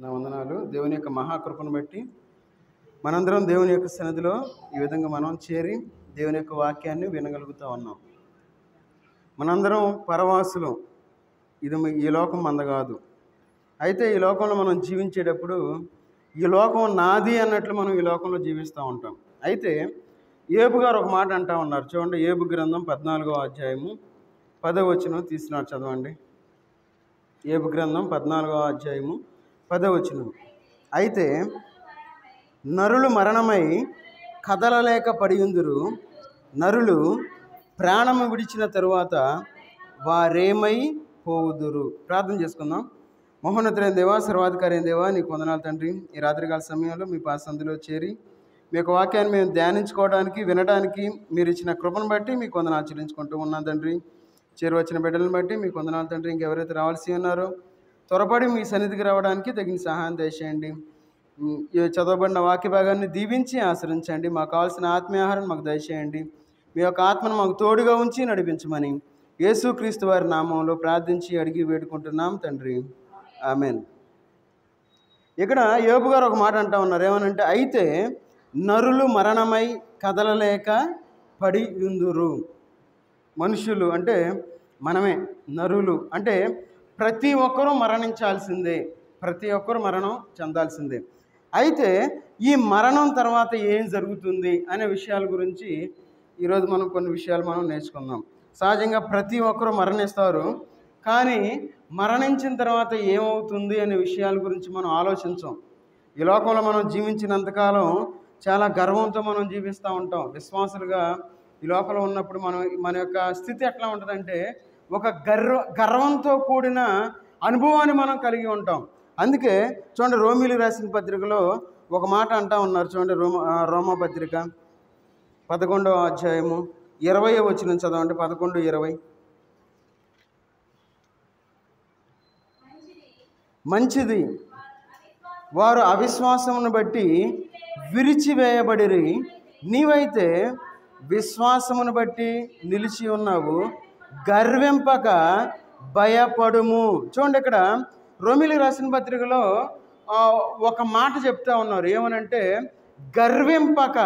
నా వందనాలు. దేవుని యొక్క మహాకృపను బట్టి మనందరం దేవుని యొక్క సన్నిధిలో ఈ విధంగా మనం చేరి దేవుని యొక్క వాక్యాన్ని వినగలుగుతూ ఉన్నాం. మనందరం పరవాసులం. ఈ లోకం మంద కాదు. అయితే ఈ లోకంలో మనం జీవించేటప్పుడు ఈ లోకం నాది అన్నట్లు మనం ఈ లోకంలో జీవిస్తూ ఉంటాం. అయితే ఏబు గారు ఒక మాట అంటూ ఉన్నారు. చూడండి, ఏబు గ్రంథం 14వ అధ్యాయము 10వ వచనం తీసినాడు, చదవండి. ఏబు గ్రంథం 14వ అధ్యాయము 10వ వచనం. అయితే నరులు మరణమై కదలలేక పడియుందురు, నరులు ప్రాణము విడిచిన తరువాత వారేమై పోవుదురు. ప్రార్థన చేసుకుందాం. మహోన్నతులైన దేవా, సర్వాధికారి అయిన దేవా, నీకు వందనాలు తండ్రి. ఈ రాత్రికాల సమయంలో మీ పాసందులో చేరి మీ యొక్క వాక్యాన్ని మేము ధ్యానించుకోవడానికి, వినడానికి మీరు ఇచ్చిన కృపను బట్టి మీకు వందనాలు చెల్లించుకుంటూ ఉన్నాం తండ్రి. చేరువచ్చిన బిడ్డలను బట్టి మీకు వందనాలు తండ్రి. ఇంకెవరైతే రావాల్సి ఉన్నారో త్వరపడి మీ సన్నిధికి రావడానికి తగిన సహాయం దయచేయండి. ఈ చదవబడిన వాక్య భాగాన్ని దీవించి ఆశ్రయించండి. మాకు కావాల్సిన ఆత్మీయ ఆహారం మాకు దయచేయండి. మీ యొక్క ఆత్మను మాకు తోడుగా ఉంచి నడిపించమని యేసుక్రీస్తు వారి నామంలో ప్రార్థించి అడిగి వేడుకుంటున్నాం తండ్రి. ఆమెన్. ఇక్కడ యోబు గారు ఒక మాట అంటూ ఉన్నారు. ఏమనంటే, అయితే నరులు మరణమై కదలలేక పడి ఉందురు. మనుషులు అంటే మనమే. నరులు అంటే ప్రతి ఒక్కరూ మరణించాల్సిందే, ప్రతి ఒక్కరూ మరణం చెందాల్సిందే. అయితే ఈ మరణం తర్వాత ఏం జరుగుతుంది అనే విషయాల గురించి ఈరోజు మనం కొన్ని విషయాలు మనం నేర్చుకుందాం. సహజంగా ప్రతి ఒక్కరూ మరణిస్తారు, కానీ మరణించిన తర్వాత ఏమవుతుంది అనే విషయాల గురించి మనం ఆలోచించాం. ఈ లోకంలో మనం జీవించినంతకాలం చాలా గర్వంతో మనం జీవిస్తూ ఉంటాం. విశ్వాసులుగా ఈ లోకంలో ఉన్నప్పుడు మన యొక్క స్థితి ఎట్లా ఉంటుందంటే, ఒక గర్వంతో కూడిన అనుభవాన్ని మనం కలిగి ఉంటాం. అందుకే చూడండి, రోమీలు రాసిన పత్రికలో ఒక మాట అంటూ ఉన్నారు. చూడండి, రోమా పత్రిక 11వ అధ్యాయము 20వ వచనం చదవండి. 11:20. మంచిది, వారు అవిశ్వాసమును బట్టి విరిచివేయబడిరి, నీవైతే విశ్వాసమును బట్టి నిలిచి ఉన్నావు, గర్వింపక భయపడుము. చూడండి, ఇక్కడ రోమీలు రాసిన పత్రికలో ఒక మాట చెప్తా ఉన్నారు. ఏమనంటే, గర్వింపక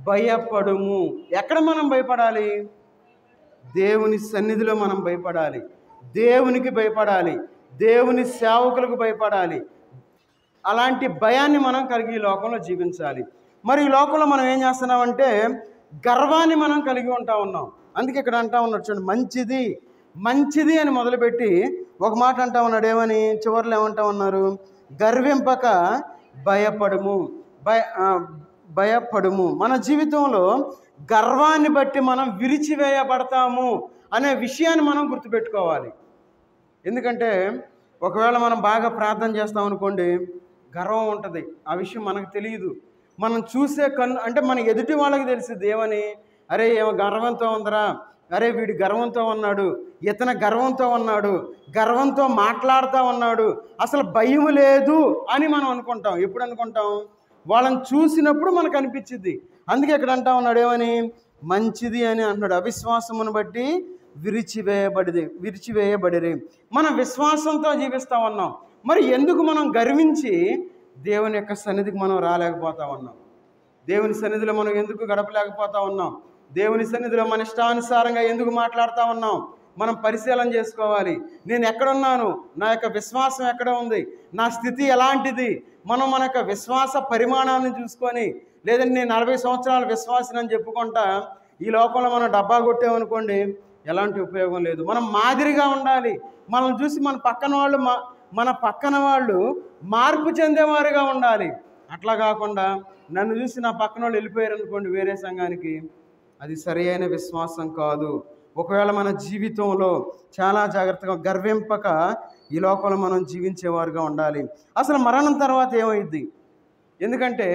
భయపడుము. ఎక్కడ మనం భయపడాలి? దేవుని సన్నిధిలో మనం భయపడాలి, దేవునికి భయపడాలి, దేవుని సేవకులకు భయపడాలి. అలాంటి భయాన్ని మనం కలిగి ఈ లోకంలో జీవించాలి. మరి ఈ లోకంలో మనం ఏం చేస్తున్నామంటే, గర్వాన్ని మనం కలిగి ఉన్నాం. అందుకే ఇక్కడ అంటా ఉన్నాడు, చూడండి, మంచిది మంచిది అని మొదలుపెట్టి ఒక మాట అంటా ఉన్నాడు. ఏమని చివరిలో ఏమంటా ఉన్నారు? గర్వింపక భయపడుము. మన జీవితంలో గర్వాన్ని బట్టి మనం విరిచివేయబడతాము అనే విషయాన్ని మనం గుర్తుపెట్టుకోవాలి. ఎందుకంటే ఒకవేళ మనం బాగా ప్రార్థన చేస్తాం అనుకోండి, గర్వం ఉంటుంది. ఆ విషయం మనకు తెలియదు. మనం చూసే కన్ను అంటే మన ఎదుటి వాళ్ళకి తెలిసింది. ఏమని? అరే ఏమో గర్వంతో ఉందరా, అరే వీడు గర్వంతో ఉన్నాడు, ఇతను గర్వంతో ఉన్నాడు, గర్వంతో మాట్లాడుతూ ఉన్నాడు, అసలు భయం లేదు అని మనం అనుకుంటాం. ఎప్పుడు అనుకుంటాం? వాళ్ళని చూసినప్పుడు మనకు అనిపించింది. అందుకే ఇక్కడ అంటా ఉన్నాడు, ఏమని? మంచిది అని అంటున్నాడు. అవిశ్వాసమును బట్టి విరిచివేయబడిరి. మనం విశ్వాసంతో జీవిస్తూ ఉన్నాం. మరి ఎందుకు మనం గర్వించి దేవుని యొక్క సన్నిధికి మనం రాలేకపోతా ఉన్నాం? దేవుని సన్నిధిలో మనం ఎందుకు గడపలేకపోతా ఉన్నాం? దేవుని సన్నిధిలో మన ఇష్టానుసారంగా ఎందుకు మాట్లాడుతూ ఉన్నాం? మనం పరిశీలన చేసుకోవాలి. నేను ఎక్కడున్నాను? నా యొక్క విశ్వాసం ఎక్కడ ఉంది? నా స్థితి ఎలాంటిది? మనం మన యొక్క విశ్వాస పరిమాణాన్ని చూసుకొని, లేదంటే నేను 40 సంవత్సరాల విశ్వాసిని అని చెప్పుకుంటా ఈ లోకంలో మనం డబ్బా కొట్టామనుకోండి, ఎలాంటి ఉపయోగం లేదు. మనం మాదిరిగా ఉండాలి. మనం చూసి మన పక్కన వాళ్ళు మార్పు చెందేవారుగా ఉండాలి. అట్లా కాకుండా నన్ను చూసి నా పక్కన వాళ్ళు వెళ్ళిపోయారు అనుకోండి వేరే సంఘానికి, అది సరైన విశ్వాసం కాదు. ఒకవేళ మన జీవితంలో చాలా జాగ్రత్తగా గర్వింపక ఈ లోకంలో మనం జీవించేవారుగా ఉండాలి. అసలు మరణం తర్వాత ఏమైంది? ఎందుకంటే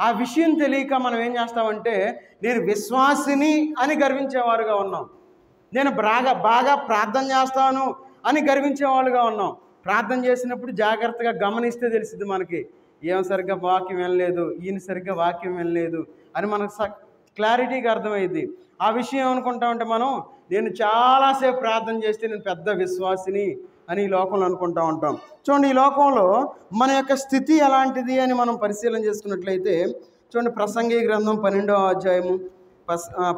ఆ విషయం తెలియక మనం ఏం చేస్తామంటే, నేను విశ్వాసిని అని గర్వించేవారుగా ఉన్నాం. నేను బాగా ప్రార్థన చేస్తాను అని గర్వించేవాళ్ళుగా ఉన్నాం. ప్రార్థన చేసినప్పుడు జాగ్రత్తగా గమనిస్తే తెలిసింది మనకి, ఏం సరిగ్గా వాక్యం వినలేదు, ఈయన సరిగ్గా వాక్యం వినలేదు అని మనకు క్లారిటీగా అర్థమైంది. ఆ విషయం ఏమనుకుంటామంటే, నేను చాలాసేపు ప్రార్థన చేస్తే నేను పెద్ద విశ్వాసిని అని ఈ లోకంలో అనుకుంటూ ఉంటాం. చూడండి, ఈ లోకంలో మన యొక్క స్థితి ఎలాంటిది అని మనం పరిశీలన చేసుకున్నట్లయితే చూడండి, ప్రసంగి గ్రంథం 12వ అధ్యాయము,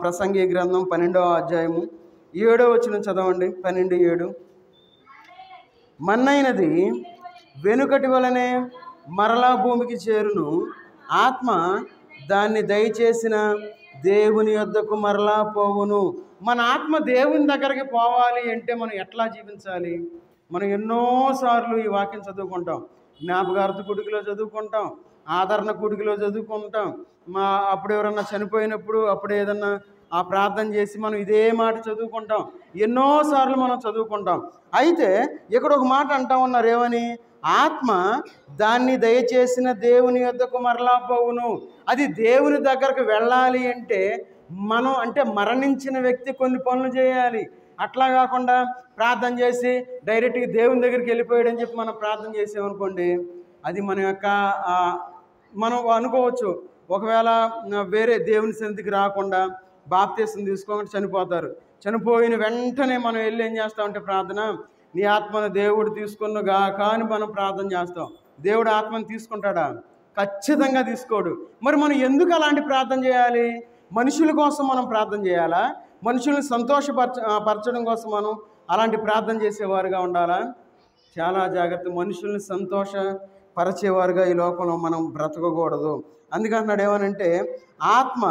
ప్రసంగి గ్రంథం 12వ అధ్యాయము 7వ వచనం చదవండి. 12:7. మన్నైనది వెనుకటి వలనే మరలా భూమికి చేరును, ఆత్మ దాన్ని దయచేసిన దేవుని యొద్దకు మరలా పోవును. మన ఆత్మ దేవుని దగ్గరికి పోవాలి అంటే మనం ఎట్లా జీవించాలి? మనం ఎన్నోసార్లు ఈ వాక్యం చదువుకుంటాం, జ్ఞాపకార్థ కూడికలో చదువుకుంటాం, ఆదరణ కూడికలో చదువుకుంటాం, అప్పుడు ఎవరన్నా చనిపోయినప్పుడు అప్పుడు ఏదన్నా ఆ ప్రార్థన చేసి మనం ఇదే మాట చదువుకుంటాం, ఎన్నోసార్లు మనం చదువుకుంటాం. అయితే ఇక్కడ ఒక మాట అంటా ఉన్నారు, ఏమని? ఆత్మ దాన్ని దయచేసిన దేవుని యొద్దకు మరలా పోవును. అది దేవుని దగ్గరకు వెళ్ళాలి అంటే మనం అంటే మరణించిన వ్యక్తి కొన్ని పనులు చేయాలి. అట్లా కాకుండా ప్రార్థన చేసి డైరెక్ట్గా దేవుని దగ్గరికి వెళ్ళిపోయాడని చెప్పి మనం ప్రార్థన చేసామనుకోండి, అది మన యొక్క మనం అనుకోవచ్చు, ఒకవేళ వేరే దేవుని సన్నిధికి రాకుండా బాప్తీసం తీసుకోకుండా చనిపోతారు. చనిపోయిన వెంటనే మనం వెళ్ళి ఏం చేస్తామంటే ప్రార్థన, నీ ఆత్మను దేవుడు తీసుకున్నగా కానీ మనం ప్రార్థన చేస్తాం. దేవుడు ఆత్మను తీసుకుంటాడా? ఖచ్చితంగా తీసుకోడు. మరి మనం ఎందుకు అలాంటి ప్రార్థన చేయాలి? మనుషుల కోసం మనం ప్రార్థన చేయాలా? మనుషుల్ని సంతోషపరచడం కోసం మనం అలాంటి ప్రార్థన చేసేవారుగా ఉండాలా? చాలా జాగ్రత్త. మనుషుల్ని సంతోషపరిచేవారుగా ఈ లోకంలో మనం బ్రతకకూడదు. అందుకంటున్నాడు ఏమనంటే, ఆత్మ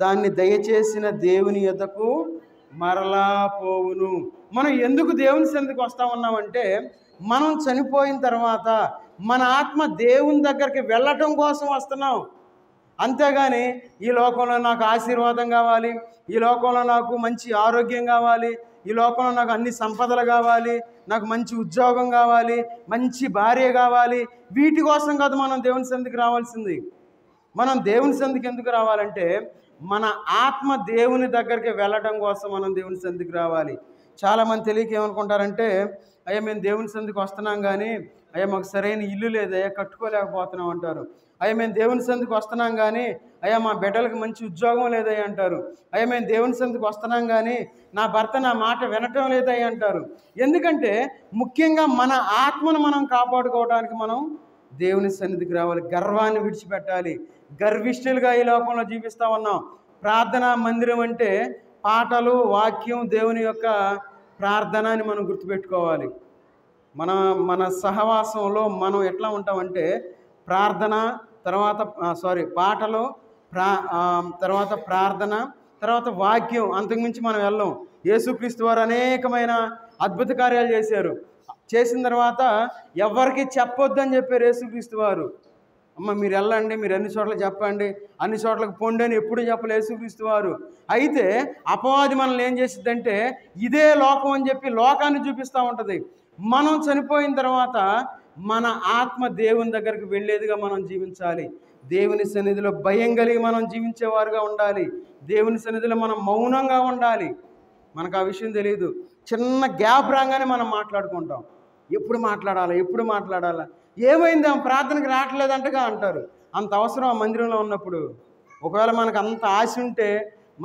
దాన్ని దయచేసిన దేవుని యొద్దకు మరలా పోవును. మనం ఎందుకు దేవుని సన్నిధికి వస్తా ఉన్నామంటే, మనం చనిపోయిన తర్వాత మన ఆత్మ దేవుని దగ్గరికి వెళ్ళటం కోసం వస్తున్నాం. అంతేగాని ఈ లోకంలో నాకు ఆశీర్వాదం కావాలి, ఈ లోకంలో నాకు మంచి ఆరోగ్యం కావాలి, ఈ లోకంలో నాకు అన్ని సంపదలు కావాలి, నాకు మంచి ఉద్యోగం కావాలి, మంచి భార్య కావాలి, వీటి కోసం కాదు మనం దేవుని సన్నిధికి రావాల్సింది. మనం దేవుని సన్నిధికి ఎందుకు రావాలంటే, మన ఆత్మ దేవుని దగ్గరికి వెళ్ళడం కోసం మనం దేవుని సన్నిధికి రావాలి. చాలామంది తెలియక ఏమనుకుంటారంటే, అయ్యా మేము దేవుని సన్నిధికి వస్తున్నాం కానీ అయ్యా మాకు సరైన ఇల్లు లేదయ్యా, కట్టుకోలేకపోతున్నాం అంటారు. అయ్యా మేము దేవుని సన్నిధికి వస్తున్నాం కానీ అయ్యా మా బిడ్డలకు మంచి ఉద్యోగం లేదయ్యా అంటారు. అయ్యా మేము దేవుని సన్నిధికి వస్తున్నాం కానీ నా భర్త నా మాట వినటం లేదయ్యా అంటారు. ఎందుకంటే ముఖ్యంగా మన ఆత్మను మనం కాపాడుకోవడానికి మనం దేవుని సన్నిధికి రావాలి. గర్వాన్ని విడిచిపెట్టాలి. గర్విష్ఠులుగా ఈ లోకంలో జీవిస్తూ ఉన్నాం. ప్రార్థనా మందిరం అంటే పాటలు, వాక్యం, దేవుని యొక్క ప్రార్థన అని మనం గుర్తుపెట్టుకోవాలి. మన సహవాసంలో మనం ఎట్లా ఉంటామంటే ప్రార్థన, పాటలు, తర్వాత ప్రార్థన, తర్వాత వాక్యం, అంతకుమించి మనం వెళ్ళం. యేసుక్రీస్తు వారు అనేకమైన అద్భుత కార్యాలు చేసిన తర్వాత ఎవరికి చెప్పొద్దని చెప్పారు యేసుక్రీస్తు వారు. అమ్మ మీరు వెళ్ళండి, మీరు అన్ని చోట్ల చెప్పండి, అన్ని చోట్లకు పొండి అని ఎప్పుడు చెప్పలే యేసుక్రీస్తు వారు. అయితే అపవాది మనల్ని ఏం చేసిద్దంటే ఇదే లోకం అని చెప్పి లోకాన్ని చూపిస్తూ ఉంటుంది. మనం చనిపోయిన తర్వాత మన ఆత్మ దేవుని దగ్గరికి వెళ్ళేదిగా మనం జీవించాలి. దేవుని సన్నిధిలో భయం కలిగి మనం జీవించేవారుగా ఉండాలి. దేవుని సన్నిధిలో మనం మౌనంగా ఉండాలి. మనకు ఆ విషయం తెలియదు. చిన్న గ్యాప్ రాగానే మనం మాట్లాడుకుంటాం. ఎప్పుడు మాట్లాడాలా, ఏమైంది ఆమె ప్రార్థనకి రావట్లేదంటగా అంటారు. అంత అవసరం ఆ మందిరంలో ఉన్నప్పుడు. ఒకవేళ మనకు అంత ఆశ ఉంటే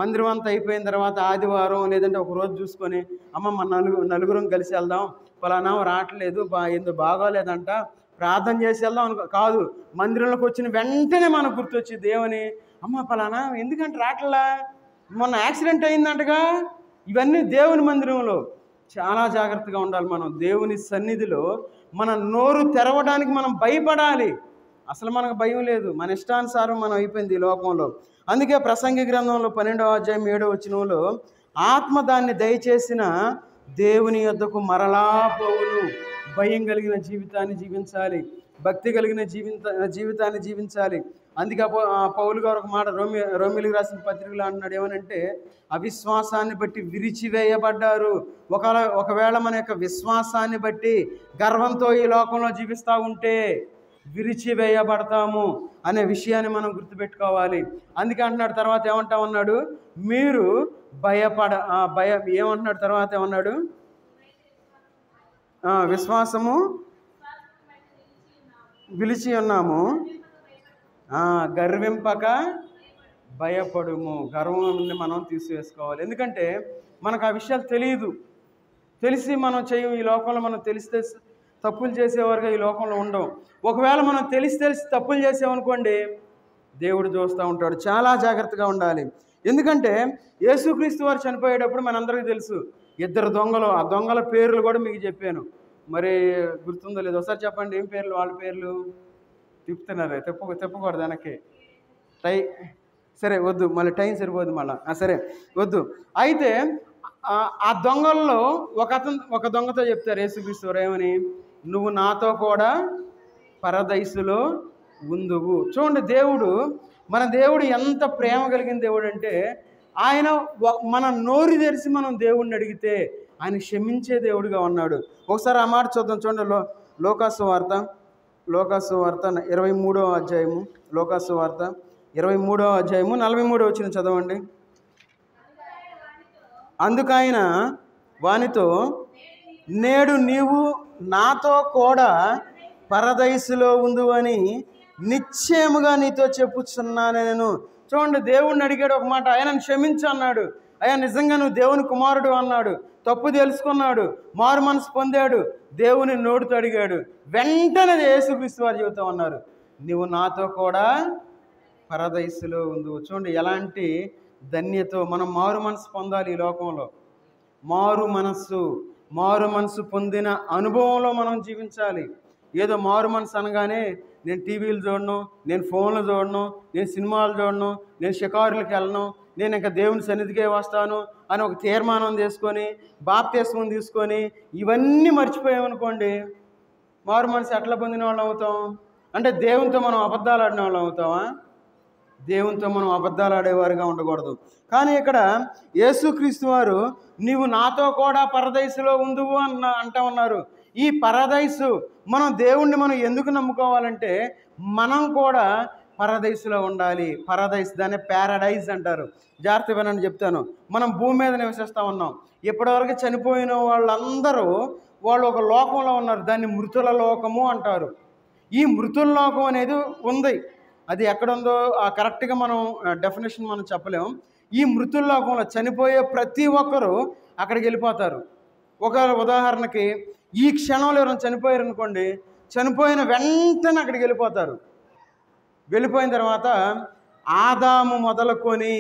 మందిరం అంతా అయిపోయిన తర్వాత ఆదివారం లేదంటే ఒక రోజు చూసుకొని అమ్మ మన నలుగురం కలిసి వెళ్దాం, పలానా రావట్లేదు, ఎందుకు బాగోలేదంట, ప్రార్థన చేసి వెళ్దాం అనుకో. కాదు, మందిరంలోకి వచ్చిన వెంటనే మనకు గుర్తొచ్చింది ఏమని, అమ్మ పలానా ఎందుకంటే రావట్లా, మొన్న యాక్సిడెంట్ అయిందంటగా. ఇవన్నీ దేవుని మందిరంలో. చాలా జాగ్రత్తగా ఉండాలి. మనం దేవుని సన్నిధిలో మన నోరు తెరవడానికి మనం భయపడాలి. అసలు మనకు భయం లేదు, మన ఇష్టానుసారం మనం అయిపోయింది ఈ లోకంలో. అందుకే ప్రసంగి గ్రంథంలో 12వ అధ్యాయం 7వ వచనంలో ఆత్మ దాన్ని దయచేసిన దేవుని యొద్దకు మరలా పోవును. భయం కలిగిన జీవితాన్ని జీవించాలి, భక్తి కలిగిన జీవితాన్ని జీవించాలి. అందుకే పౌలు గారు ఒక మాట రోమిలికి రాసిన పత్రికలో అన్నాడు, ఏమనంటే అవిశ్వాసాన్ని బట్టి విరిచివేయబడ్డారు. ఒకవేళ మన యొక్క విశ్వాసాన్ని బట్టి గర్వంతో ఈ లోకంలో జీవిస్తూ ఉంటే విరిచివేయబడతాము అనే విషయాన్ని మనం గుర్తుపెట్టుకోవాలి. అందుకే అంటున్నాడు తర్వాత ఏమంటామన్నాడు, మీరు ఏమంటున్నాడు తర్వాత ఏమన్నాడు, విశ్వాసము విలిచి ఉన్నాము, గర్వింపక భయపడుము. గర్వం మనం తీసివేసుకోవాలి. ఎందుకంటే మనకు ఆ విషయాలు తెలియదు. తెలిసి మనం చేయం. ఈ లోకంలో మనం తెలిసి తప్పులు చేసేవారుగా ఈ లోకంలో ఉండం. ఒకవేళ మనం తెలిసి తప్పులు చేసామనుకోండి, దేవుడు చూస్తూ ఉంటాడు. చాలా జాగ్రత్తగా ఉండాలి. ఎందుకంటే యేసుక్రీస్తు వారు చనిపోయేటప్పుడు మనందరికీ తెలుసు, 2 దొంగలు. ఆ దొంగల పేర్లు కూడా మీకు చెప్పాను. మరి గుర్తుందో లేదో ఒకసారి చెప్పండి. ఏం పేర్లు? వాళ్ళ పేర్లు తిప్పుతున్నారే, తిప్పకూడదు వెనక్కి. సరే వద్దు, మళ్ళీ టైం సరిపోదు మళ్ళీ. సరే వద్దు. అయితే ఆ దొంగల్లో ఒక దొంగతో చెప్తారు యేసుక్రీస్తు వారు ఏమని, నువ్వు నాతో కూడా పరదైసులో ఉందువు. చూడండి, మన దేవుడు ఎంత ప్రేమ కలిగిన దేవుడు అంటే, ఆయన మన నోరు తెరిచి మనం దేవుడిని అడిగితే ఆయన క్షమించే దేవుడిగా ఉన్నాడు. ఒకసారి ఆ మాట చూద్దాం. చూడండి, లోకాసు వార్త 23వ అధ్యాయము. లోకాసు వార్త 23వ అధ్యాయము 43వ వచనం చదవండి. అందుకైన వానితో, నేడు నీవు నాతో కూడా పరదైసులో ఉందువని నిశ్చయముగా నీతో చెప్పుచున్నాను నేను. చూడండి, దేవుణ్ణి అడిగాడు ఒక మాట. ఆయనను క్షమించు అన్నాడు. అయ్యా నిజంగా నువ్వు దేవుని కుమారుడు అన్నాడు. తప్పు తెలుసుకున్నాడు, మారు మనసు పొందాడు, దేవుని నోటితో అడిగాడు. వెంటనే యేసుక్రీస్తు వారు చెబుతా ఉన్నారు, నువ్వు నాతో కూడా పరదైసులో ఉందువు. చూడండి ఎలాంటి ధన్యతో మనం మారు మనసు పొందాలి. ఈ లోకంలో మారు మనసు పొందిన అనుభవంలో మనం జీవించాలి. ఏదో మారు మనసు అనగానే నేను టీవీలు చూడను, నేను ఫోన్లు చూడను, నేను సినిమాలు చూడను, నేను షికారులకు వెళ్ళను, నేను ఇంకా దేవుని సన్నిధికే వస్తాను అని ఒక తీర్మానం తీసుకొని బాప్తిస్మం తీసుకొని ఇవన్నీ మర్చిపోయామనుకోండి, మారు మనసు ఎట్లా పొందిన వాళ్ళం అవుతాం? అంటే దేవునితో మనం అబద్ధాలు ఆడిన వాళ్ళం అవుతామా? దేవునితో మనం అబద్ధాలు ఆడేవారుగా ఉండకూడదు. కానీ ఇక్కడ యేసుక్రీస్తు వారు నీవు నాతో కూడా పరదైసులో ఉందువు అంటా ఉన్నారు. ఈ పరదైసు దేవుణ్ణి మనం ఎందుకు నమ్ముకోవాలంటే, మనం కూడా పరదైసులో ఉండాలి. పరదైస్, దాన్ని ప్యారడైజ్ అంటారు. జాగ్రత్త వినండి చెప్తాను. మనం భూమి మీద నివసిస్తూ ఉన్నాం. ఇప్పటివరకు చనిపోయిన వాళ్ళందరూ వాళ్ళు ఒక లోకంలో ఉన్నారు. దాన్ని మృతుల లోకము అంటారు. ఈ మృతుల లోకం అనేది ఉంది. అది ఎక్కడుందో కరెక్ట్గా మనం డెఫినేషన్ మనం చెప్పలేము. ఈ మృతుల లోకంలో చనిపోయే ప్రతి ఒక్కరూ అక్కడికి వెళ్ళిపోతారు. ఒక ఉదాహరణకి ఈ క్షణంలో ఎవరైనా చనిపోయారు అనుకోండి, చనిపోయిన వెంటనే అక్కడికి వెళ్ళిపోతారు. వెళ్ళిపోయిన తర్వాత ఆదాము మొదలుకొని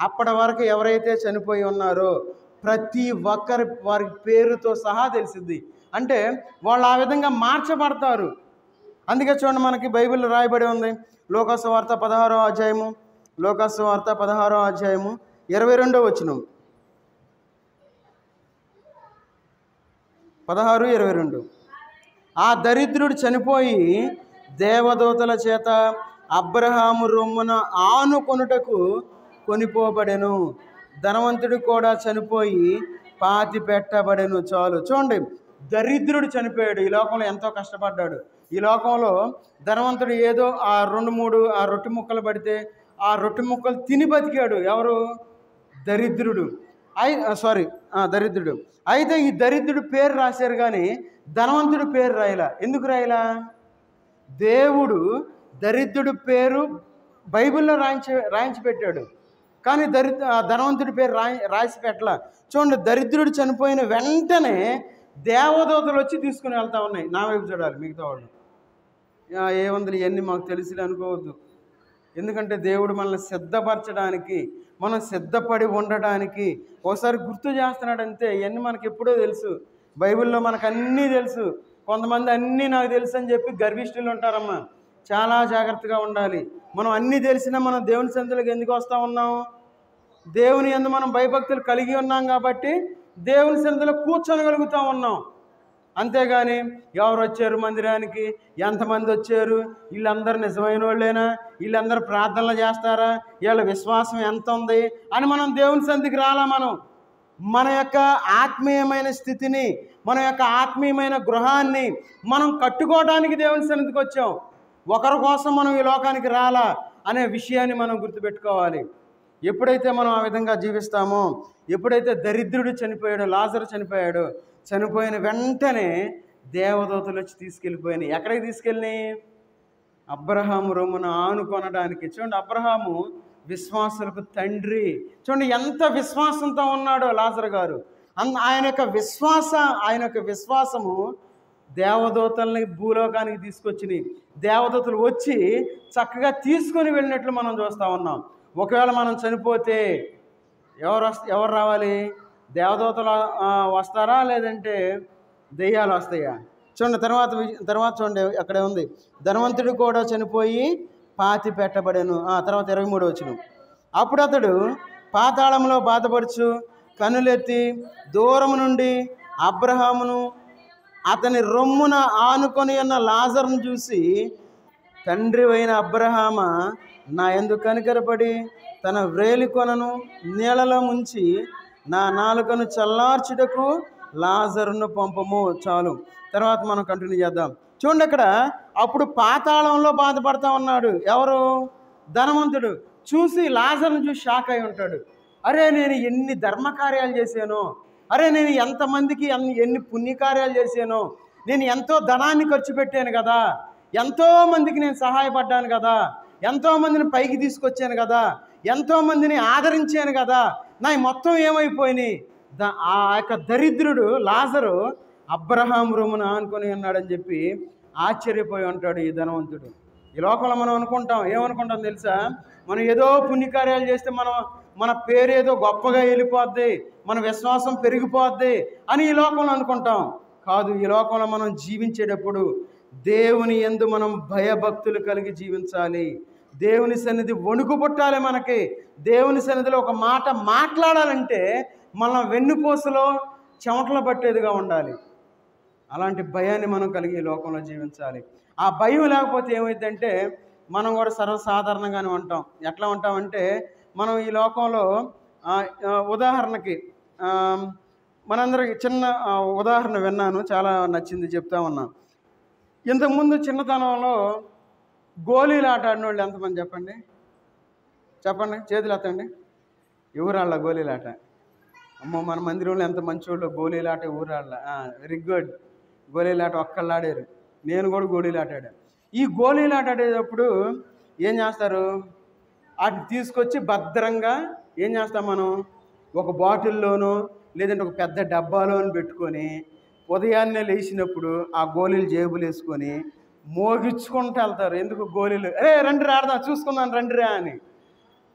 అప్పటి వరకు ఎవరైతే చనిపోయి ఉన్నారో ప్రతి వారి పేరుతో సహా తెలిసింది. అంటే వాళ్ళు ఆ విధంగా మార్చబడతారు. అందుకే చూడండి, మనకి బైబిల్లో రాయబడి ఉంది. లోకాసు వార్త 16వ అధ్యాయము 22వ వచనం. 16:22. ఆ దరిద్రుడు చనిపోయి దేవదూతల చేత అబ్రహాము రొమ్మున ఆనుకొనుటకు కొనిపోబడెను. ధనవంతుడు కూడా చనిపోయి పాతి పెట్టబడెను. చాలు. చూడండి, దరిద్రుడు చనిపోయాడు. ఈ లోకంలో ఎంతో కష్టపడ్డాడు. ఈ లోకంలో ధనవంతుడు ఏదో ఆ 2-3 ఆ రొట్టె ముక్కలు పడితే ఆ రొట్టె ముక్కలు తిని బతికాడు. ఎవరు? దరిద్రుడు. దరిద్రుడు. అయితే ఈ దరిద్రుడు పేరు రాశారు కానీ ధనవంతుడి పేరు రాయలా. ఎందుకు రాయలా? దేవుడు దరిద్రుడి పేరు బైబిల్లో రాయించి పెట్టాడు, కానీ ధనవంతుడి పేరు రాసి పెట్టలా. చూడండి, దరిద్రుడు చనిపోయిన వెంటనే దేవదూతలు వచ్చి తీసుకుని వెళ్తా ఉన్నాయి. నా వైపు చూడాలి మిగతా వాళ్ళు. ఏముంది ఇవన్నీ మాకు తెలిసి అనుకోవద్దు. ఎందుకంటే దేవుడు మనల్ని సిద్ధపరచడానికి, మనం సిద్ధపడి ఉండడానికి ఒకసారి గుర్తు చేస్తున్నాడంతే. ఇవన్నీ మనకి ఎప్పుడో తెలుసు. బైబిల్లో మనకు అన్నీ తెలుసు. కొంతమంది అన్నీ నాకు తెలుసు అని చెప్పి గర్విష్ఠులు ఉంటారమ్మా. చాలా జాగ్రత్తగా ఉండాలి. మనం అన్నీ తెలిసినా మనం దేవుని సన్నిధిలోకి ఎందుకు వస్తూ ఉన్నాం? దేవుని యందు మనం భయభక్తులు కలిగి ఉన్నాం కాబట్టి దేవుని సన్నిధిలో కూర్చోగలుగుతూ ఉన్నాం. అంతేగాని ఎవరు వచ్చారు మందిరానికి, ఎంతమంది వచ్చారు, వీళ్ళందరూ నిజమైన వాళ్ళేనా, వీళ్ళందరూ ప్రార్థనలు చేస్తారా, వీళ్ళ విశ్వాసం ఎంత ఉంది అని మనం దేవుని సన్నిధికి రాలా. మన యొక్క ఆత్మీయమైన స్థితిని, మన యొక్క ఆత్మీయమైన గృహాన్ని మనం కట్టుకోవడానికి దేవుని సన్నిధికి వచ్చాం. ఒకరి కోసం మనం ఈ లోకానికి రాలా అనే విషయాన్ని మనం గుర్తుపెట్టుకోవాలి. ఎప్పుడైతే మనం ఆ విధంగా జీవిస్తామో, ఎప్పుడైతే దరిద్రుడు చనిపోయాడో, లాజరు చనిపోయాడో, చనిపోయిన వెంటనే దేవదూతలు వచ్చి తీసుకెళ్ళిపోయినాయి. ఎక్కడికి తీసుకెళ్ళినాయి? అబ్రహాము రొమ్మున ఆనుకొనడానికి. చూడండి, అబ్రహాము విశ్వాసులకు తండ్రి. చూడండి ఎంత విశ్వాసంతో ఉన్నాడో లాజరు గారు. ఆయన యొక్క విశ్వాసము దేవదూతల్ని భూలోకానికి తీసుకొచ్చినాయి. దేవదూతలు వచ్చి చక్కగా తీసుకొని వెళ్ళినట్లు మనం చూస్తూ ఉన్నాం. ఒకవేళ మనం చనిపోతే ఎవరు రావాలి? దేవదూతలు వస్తారా, లేదంటే దెయ్యాలు వస్తాయా? చూడండి, తర్వాత చూడండి, అక్కడే ఉంది, ధనవంతుడు కూడా చనిపోయి పాతి పెట్టబడెను. తర్వాత 23వ వచనం. అప్పుడు అతడు పాతాళంలో బాధపడుచు కనులెత్తి దూరం నుండి అబ్రహామును అతని రొమ్మున ఆనుకొని ఉన్న లాజరును చూసి, తండ్రి అయిన అబ్రహామా, నా యందు కనికరపడి తన వ్రేలి కొనను నీళ్ళలో ముంచి నా నాలుకను చల్లార్చుటకు లాజరును పంపము. చాలు, తర్వాత మనం కంటిన్యూ చేద్దాం. చూడండి, అక్కడ అప్పుడు పాతాళంలో బాధపడతా ఉన్నాడు ఎవరు? ధనవంతుడు. చూసి లాజరును చూసి షాక్ అయి ఉంటాడు. అరే, నేను ఎన్ని ధర్మకార్యాలు చేశాను, అరే నేను ఎంతమందికి ఎన్ని పుణ్యకార్యాలు చేశాను, నేను ఎంతో ధనాన్ని ఖర్చు పెట్టాను కదా, ఎంతోమందికి నేను సహాయపడ్డాను కదా, ఎంతోమందిని పైకి తీసుకొచ్చాను కదా, ఎంతోమందిని ఆదరించాను కదా, నా మొత్తం ఏమైపోయినాయి? ఆ యొక్క దరిద్రుడు లాజరు అబ్రహాం రొమ్మున ఆనుకొని ఉన్నాడని చెప్పి ఆశ్చర్యపోయి ఉంటాడు ఈ ధనవంతుడు. ఈ లోకంలో మనం ఏమనుకుంటాం తెలుసా? మనం ఏదో పుణ్యకార్యాలు చేస్తే మన పేరు ఏదో గొప్పగా వెళ్ళిపోద్ది, మన విశ్వాసం పెరిగిపోద్ది అని ఈ లోకంలో అనుకుంటాం. కాదు, ఈ లోకంలో మనం జీవించేటప్పుడు దేవుని యందు మనం భయభక్తులు కలిగి జీవించాలి. దేవుని సన్నిధి వణుకు పుట్టాలి. మనకి దేవుని సన్నిధిలో ఒక మాట మాట్లాడాలంటే మన వెన్నుపూసలో చెమటలు పట్టేదిగా ఉండాలి. అలాంటి భయాన్ని మనం కలిగి ఈ లోకంలో జీవించాలి. ఆ భయం లేకపోతే ఏమైందంటే మనం కూడా సర్వసాధారణంగానే ఉంటాం. ఎట్లా ఉంటామంటే, మనం ఈ లోకంలో ఉదాహరణకి మనందరికి చిన్న ఉదాహరణ విన్నాను, చాలా నచ్చింది, చెప్తా ఉన్నా. ఇంతకుముందు చిన్నతనంలో గోళీలు ఆట ఆడిన వాళ్ళు ఎంతమంది చెప్పండి? చేతులు ఎత్తండి. ఎవరాళ్ళ గోళీలాట? అమ్మో, మన మందిరంలో ఎంత మంచోళ్ళు, గోళీలాట ఊరాళ్ళ. Very good. గోళీలాట ఒక్కళ్ళు ఆడారు. నేను కూడా గోళీలాట ఆడాను. ఈ గోళీలాట ఆడేటప్పుడు ఏం చేస్తారు? వాటిని తీసుకొచ్చి భద్రంగా ఏం చేస్తాం మనం? ఒక బాటిల్లోనో లేదంటే ఒక పెద్ద డబ్బాలోనూ పెట్టుకొని ఉదయాన్నే లేచినప్పుడు ఆ గోళీలు జేబులు వేసుకొని మోగించుకుంటూ వెళ్తారు. ఎందుకు? గోళీలు, రండి ఆడదాం, చూసుకుందాం రండిరా అని.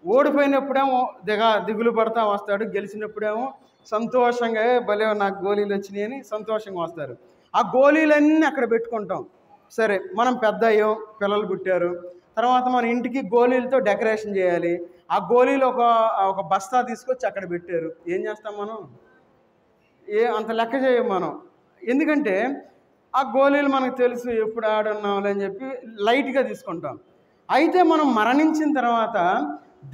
ఓడిపోయినప్పుడేమో దిగులు పడతా వస్తాడు, గెలిచినప్పుడేమో సంతోషంగా భలే నాకు గోళీలు వచ్చినాయి అని సంతోషంగా వస్తారు. ఆ గోళీలన్నీ అక్కడ పెట్టుకుంటాం. సరే, మనం పెద్ద అయ్యాం, పిల్లలు పుట్టారు, తర్వాత మన ఇంటికి గోళీలతో డెకరేషన్ చేయాలి. ఆ గోళీలు ఒక బస్తా తీసుకొచ్చి అక్కడ పెట్టారు. ఏం చేస్తాం మనం? అంత లెక్క చేయం మనం. ఎందుకంటే ఆ గోళీలు మనకు తెలుసు, ఎప్పుడు ఆడున్నాం అని చెప్పి లైట్గా తీసుకుంటాం. అయితే మనం మరణించిన తర్వాత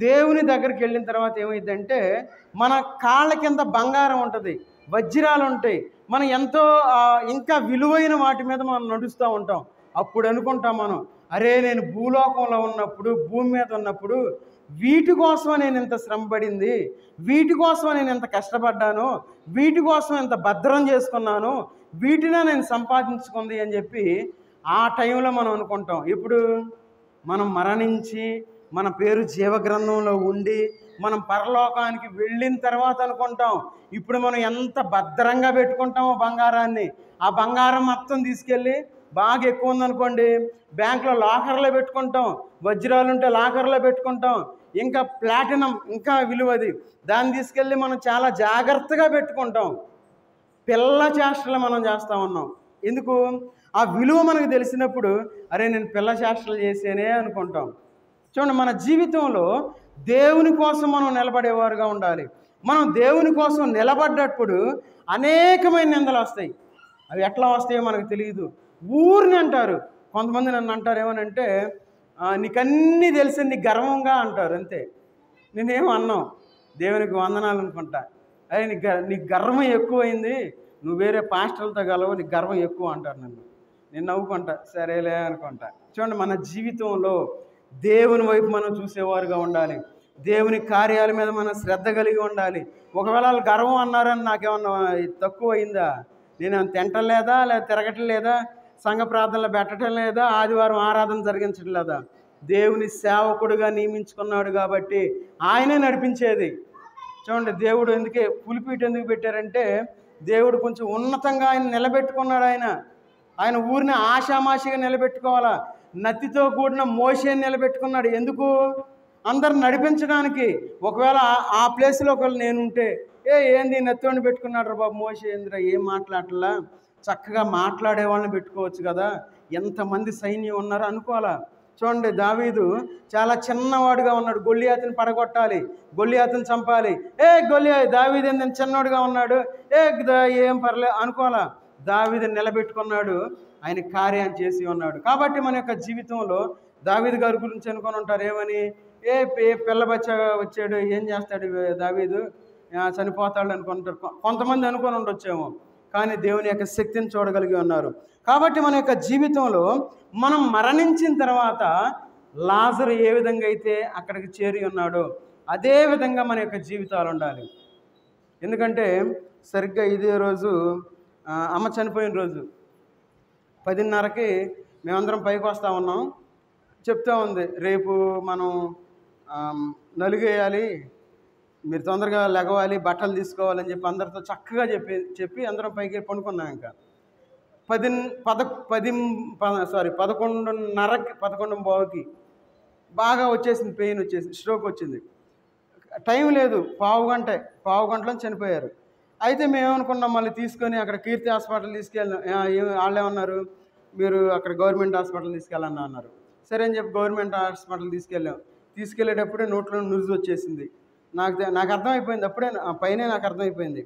దేవుని దగ్గరికి వెళ్ళిన తర్వాత ఏమైందంటే మన కాళ్ళ కింద బంగారం ఉంటుంది, వజ్రాలు ఉంటాయి, మనం ఎంతో ఇంకా విలువైన వాటి మీద మనం నడుస్తూ ఉంటాం. అప్పుడు అనుకుంటాం మనం, అరే నేను భూలోకంలో ఉన్నప్పుడు, భూమి మీద ఉన్నప్పుడు వీటి కోసం నేను ఎంత శ్రమపడింది, వీటి కోసం నేను ఎంత కష్టపడ్డాను, వీటి కోసం ఎంత భద్రం చేసుకున్నాను, వీటినే నేను సంపాదించుకుంది అని చెప్పి ఆ టైంలో మనం అనుకుంటాం. ఇప్పుడు మనం మరణించి మన పేరు జీవగ్రంథంలో ఉండి మనం పరలోకానికి వెళ్ళిన తర్వాత అనుకుంటాం ఇప్పుడు మనం ఎంత భద్రంగా పెట్టుకుంటామో బంగారాన్ని. ఆ బంగారం మొత్తం తీసుకెళ్ళి బాగా ఎక్కువ ఉందనుకోండి బ్యాంకులో లాకర్లో పెట్టుకుంటాం, వజ్రాలు ఉంటే లాకర్లో పెట్టుకుంటాం, ఇంకా ప్లాటినం ఇంకా విలువది, దాన్ని తీసుకెళ్ళి మనం చాలా జాగ్రత్తగా పెట్టుకుంటాం. పిల్ల చేష్టలు మనం చేస్తూ ఉన్నాం. ఎందుకు? ఆ విలువ మనకు తెలిసినప్పుడు అరే నేను పిల్ల చేష్టలు చేసేనే అనుకుంటాం. చూడండి, మన జీవితంలో దేవుని కోసం మనం నిలబడేవారుగా ఉండాలి. మనం దేవుని కోసం నిలబడ్డప్పుడు అనేకమైన నిందలు వస్తాయి. అవి ఎట్లా వస్తాయో మనకు తెలియదు. ఊరిని అంటారు కొంతమంది, నన్ను అంటారు ఏమనంటే నీకన్నీ తెలిసి నీ గర్వంగా అంటారు, అంతే. నేనేమో అన్నాం దేవునికి వందనాలు అనుకుంటా. అదే నీకు గర్వం ఎక్కువైంది, నువ్వు వేరే పాస్టర్లతో గలవు, నీకు గర్వం ఎక్కువ అంటారు. నేను నవ్వుకుంటా, సరేలే అనుకుంటా. చూడండి, మన జీవితంలో దేవుని వైపు మనం చూసేవారుగా ఉండాలి. దేవుని కార్యాల మీద మనం శ్రద్ధ కలిగి ఉండాలి. ఒకవేళ వాళ్ళు గర్వం అన్నారని నాకేమన్నా తక్కువ అయిందా? నేను తింటలేదా, లేదా తిరగటం లేదా, సంఘ ప్రార్థనలు పెట్టడం లేదా, ఆదివారం ఆరాధన జరిగించడం లేదా? దేవుని సేవకుడుగా నియమించుకున్నాడు కాబట్టి ఆయనే నడిపించేది. చూడండి, దేవుడు ఎందుకే పులిపీట ఎందుకు పెట్టారంటే దేవుడు కొంచెం ఉన్నతంగా ఆయన నిలబెట్టుకున్నాడు. ఆయన ఊరిని ఆషామాషిగా నిలబెట్టుకోవాలా. నత్తితో కూడిన మోషేని నిలబెట్టుకున్నాడు. ఎందుకు? అందరు నడిపించడానికి. ఒకవేళ ఆ ప్లేస్లో ఒకవేళ నేనుంటే, ఏంది నత్తిని పెట్టుకున్నాడు రా బాబు మోషే, ఏందిరా ఏం మాట్లాడలా, చక్కగా మాట్లాడే వాళ్ళని పెట్టుకోవచ్చు కదా, ఎంతమంది సైన్యం ఉన్నారు అనుకోవాలా. చూడండి, దావీదు చాలా చిన్నవాడుగా ఉన్నాడు. గొల్లియాతుని పడగొట్టాలి, గొల్లియాతుని చంపాలి. దావీదు ఏందని చిన్నవాడుగా ఉన్నాడు, ఏం పర్లే అనుకోవాలా. దావీదు నిలబెట్టుకున్నాడు, ఆయన కార్యాన్ని చేసి ఉన్నాడు. కాబట్టి మన యొక్క జీవితంలో దావీదు గారి గురించి అనుకొని ఉంటారు ఏమని, పిల్ల బచ్చగా వచ్చాడు, ఏం చేస్తాడు దావీదు, చనిపోతాడు అనుకుంటారు. కొంతమంది అనుకొని ఉండొచ్చేమో, కానీ దేవుని యొక్క శక్తిని చూడగలిగి ఉన్నారు. కాబట్టి మన యొక్క జీవితంలో మనం మరణించిన తర్వాత లాజరు ఏ విధంగా అయితే అక్కడికి చేరి ఉన్నాడో అదే విధంగా మన యొక్క జీవితాలు ఉండాలి. ఎందుకంటే సరిగ్గా ఇదే రోజు అమ్మ చనిపోయిన రోజు 10:30కి మేమందరం పైకి వస్తూ ఉన్నాం. చెప్తా ఉంది, రేపు మనం నలుగేయాలి, మీరు తొందరగా లెగవాలి, బట్టలు తీసుకోవాలని చెప్పి అందరితో చక్కగా చెప్పి అందరం పైకి పండుకున్నాం. ఇంకా 11:15కి బాగా వచ్చేసింది, పెయిన్ వచ్చేసింది, స్ట్రోక్ వచ్చింది. టైం లేదు, పావు గంటలో చనిపోయారు. అయితే మేమేమనుకున్నాం, మళ్ళీ తీసుకొని అక్కడ కీర్తి హాస్పిటల్ తీసుకెళ్ళాం. వాళ్ళే ఉన్నారు, మీరు అక్కడ గవర్నమెంట్ హాస్పిటల్ తీసుకెళ్ళాలని అన్నారు. సరే అని చెప్పి గవర్నమెంట్ హాస్పిటల్ తీసుకెళ్ళేటప్పుడే నోట్లో నుజ్జు వచ్చేసింది. నాకు అర్థమైపోయింది, అప్పుడే పైనే నాకు అర్థమైపోయింది.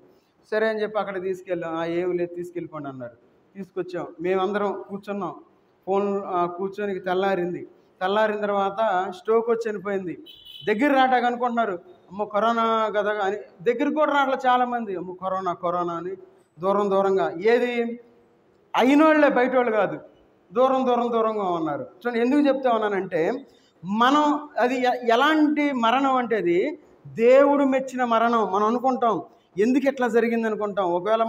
సరే అని చెప్పి అక్కడ తీసుకెళ్ళాం. ఏమి లేదు, తీసుకెళ్ళిపోండి అన్నారు. తీసుకొచ్చాం, మేమందరం కూర్చున్నాం. ఫోన్ కూర్చొని తెల్లారిన తర్వాత స్ట్రోక్ వచ్చి చనిపోయింది. దగ్గర రాటాక అనుకుంటున్నారు, అమ్మో కరోనా కదా అని. దగ్గరికి కూడా రావట్లే చాలామంది, అమ్మో కరోనా అని దూరంగా. ఏది అయినోళ్ళే, బయట వాళ్ళు కాదు, దూరంగా ఉన్నారు. చూడండి, ఎందుకు చెప్తా ఉన్నానంటే మనం అది ఎలాంటి మరణం అంటే అది దేవుడు మెచ్చిన మరణం. మనం అనుకుంటాం ఎందుకు ఎట్లా జరిగింది అనుకుంటాం. ఒకవేళ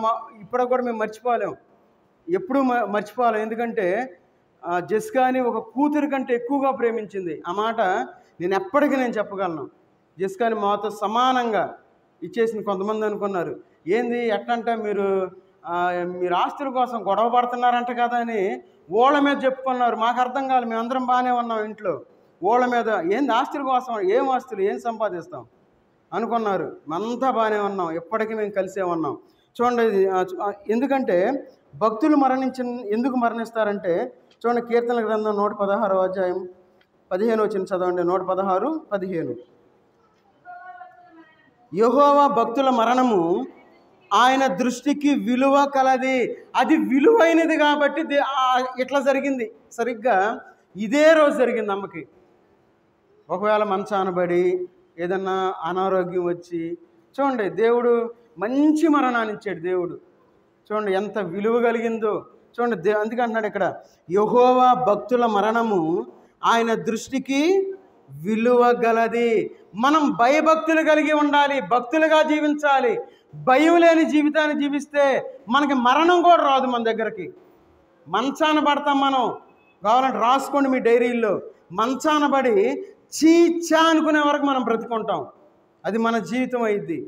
ఇప్పుడు కూడా మేము మర్చిపోలేం, ఎప్పుడూ మర్చిపోలేం. ఎందుకంటే జెస్కాని ఒక కూతురి కంటే ఎక్కువగా ప్రేమించింది. ఆ మాట నేను ఎప్పటికీ చెప్పగలను. జెస్కాని మాతో సమానంగా ఇచ్చేసింది. కొంతమంది అనుకున్నారు, ఏంది ఎట్టంటే మీరు ఆస్తుల కోసం గొడవ పడుతున్నారంట కదా అని ఓళ్ళ మీద చెప్పుకున్నారు. మాకు అర్థం కాదు, మేమందరం బాగానే ఉన్నాం ఇంట్లో, ఓళ్ళ మీద ఏంది ఆస్తుల కోసం, ఏం ఆస్తులు, ఏం సంపాదిస్తాం అనుకున్నారు. అంతా బాగానే ఉన్నాం, ఎప్పటికీ మేము కలిసే ఉన్నాం. చూడండి, ఎందుకంటే భక్తులు ఎందుకు మరణిస్తారంటే చూడండి, కీర్తనల గ్రంథం 116వ అధ్యాయం 15 చదవండి. 116:15 యెహోవా భక్తుల మరణము ఆయన దృష్టికి విలువ కలది. అది విలువైనది కాబట్టి ఇట్లా జరిగింది. సరిగ్గా ఇదే రోజు జరిగింది అమ్మకి. ఒకవేళ మంచానబడి ఏదన్నా అనారోగ్యం వచ్చి, చూడండి దేవుడు మంచి మరణాన్ని ఇచ్చాడు. దేవుడు చూడండి ఎంత విలువ కలిగిందో. చూడండి, అందుకంటున్నాడు ఇక్కడ, యెహోవా భక్తుల మరణము ఆయన దృష్టికి విలువ గలది. మనం భయభక్తులు కలిగి ఉండాలి, భక్తులుగా జీవించాలి. భయం లేని జీవితాన్ని జీవిస్తే మనకి మరణం కూడా రాదు మన దగ్గరికి. మంచాన పడతాం మనం, కావాలంటే రాసుకోండి మీ డైరీల్లో. మంచాన పడి చీచా అనుకునే వరకు మనం బ్రతుకుంటాం, అది మన జీవితం అయింది.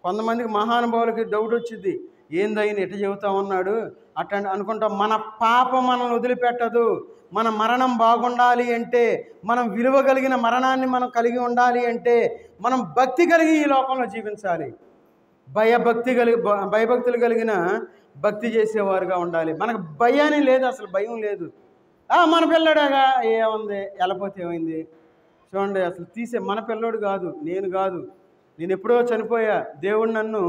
కొంతమందికి మహానుభావులకి డౌట్ వచ్చింది, ఏందైనా ఎట చెబుతా ఉన్నాడు అట్లా అనుకుంటాం. మన పాపం మనల్ని వదిలిపెట్టదు. మన మరణం బాగుండాలి అంటే, మనం విలువ కలిగిన మరణాన్ని మనం కలిగి ఉండాలి అంటే మనం భక్తి కలిగి ఈ లోకంలో జీవించాలి. భయభక్తులు కలిగిన భక్తి చేసేవారుగా ఉండాలి. మనకు భయాన్ని లేదు, అసలు భయం లేదు. మన పిల్లడాగా ఏముంది, వెళ్ళపోతే ఏమైంది. చూడండి, అసలు మన పిల్లోడు కాదు, నేను ఎప్పుడో చనిపోయా. దేవుడు నన్ను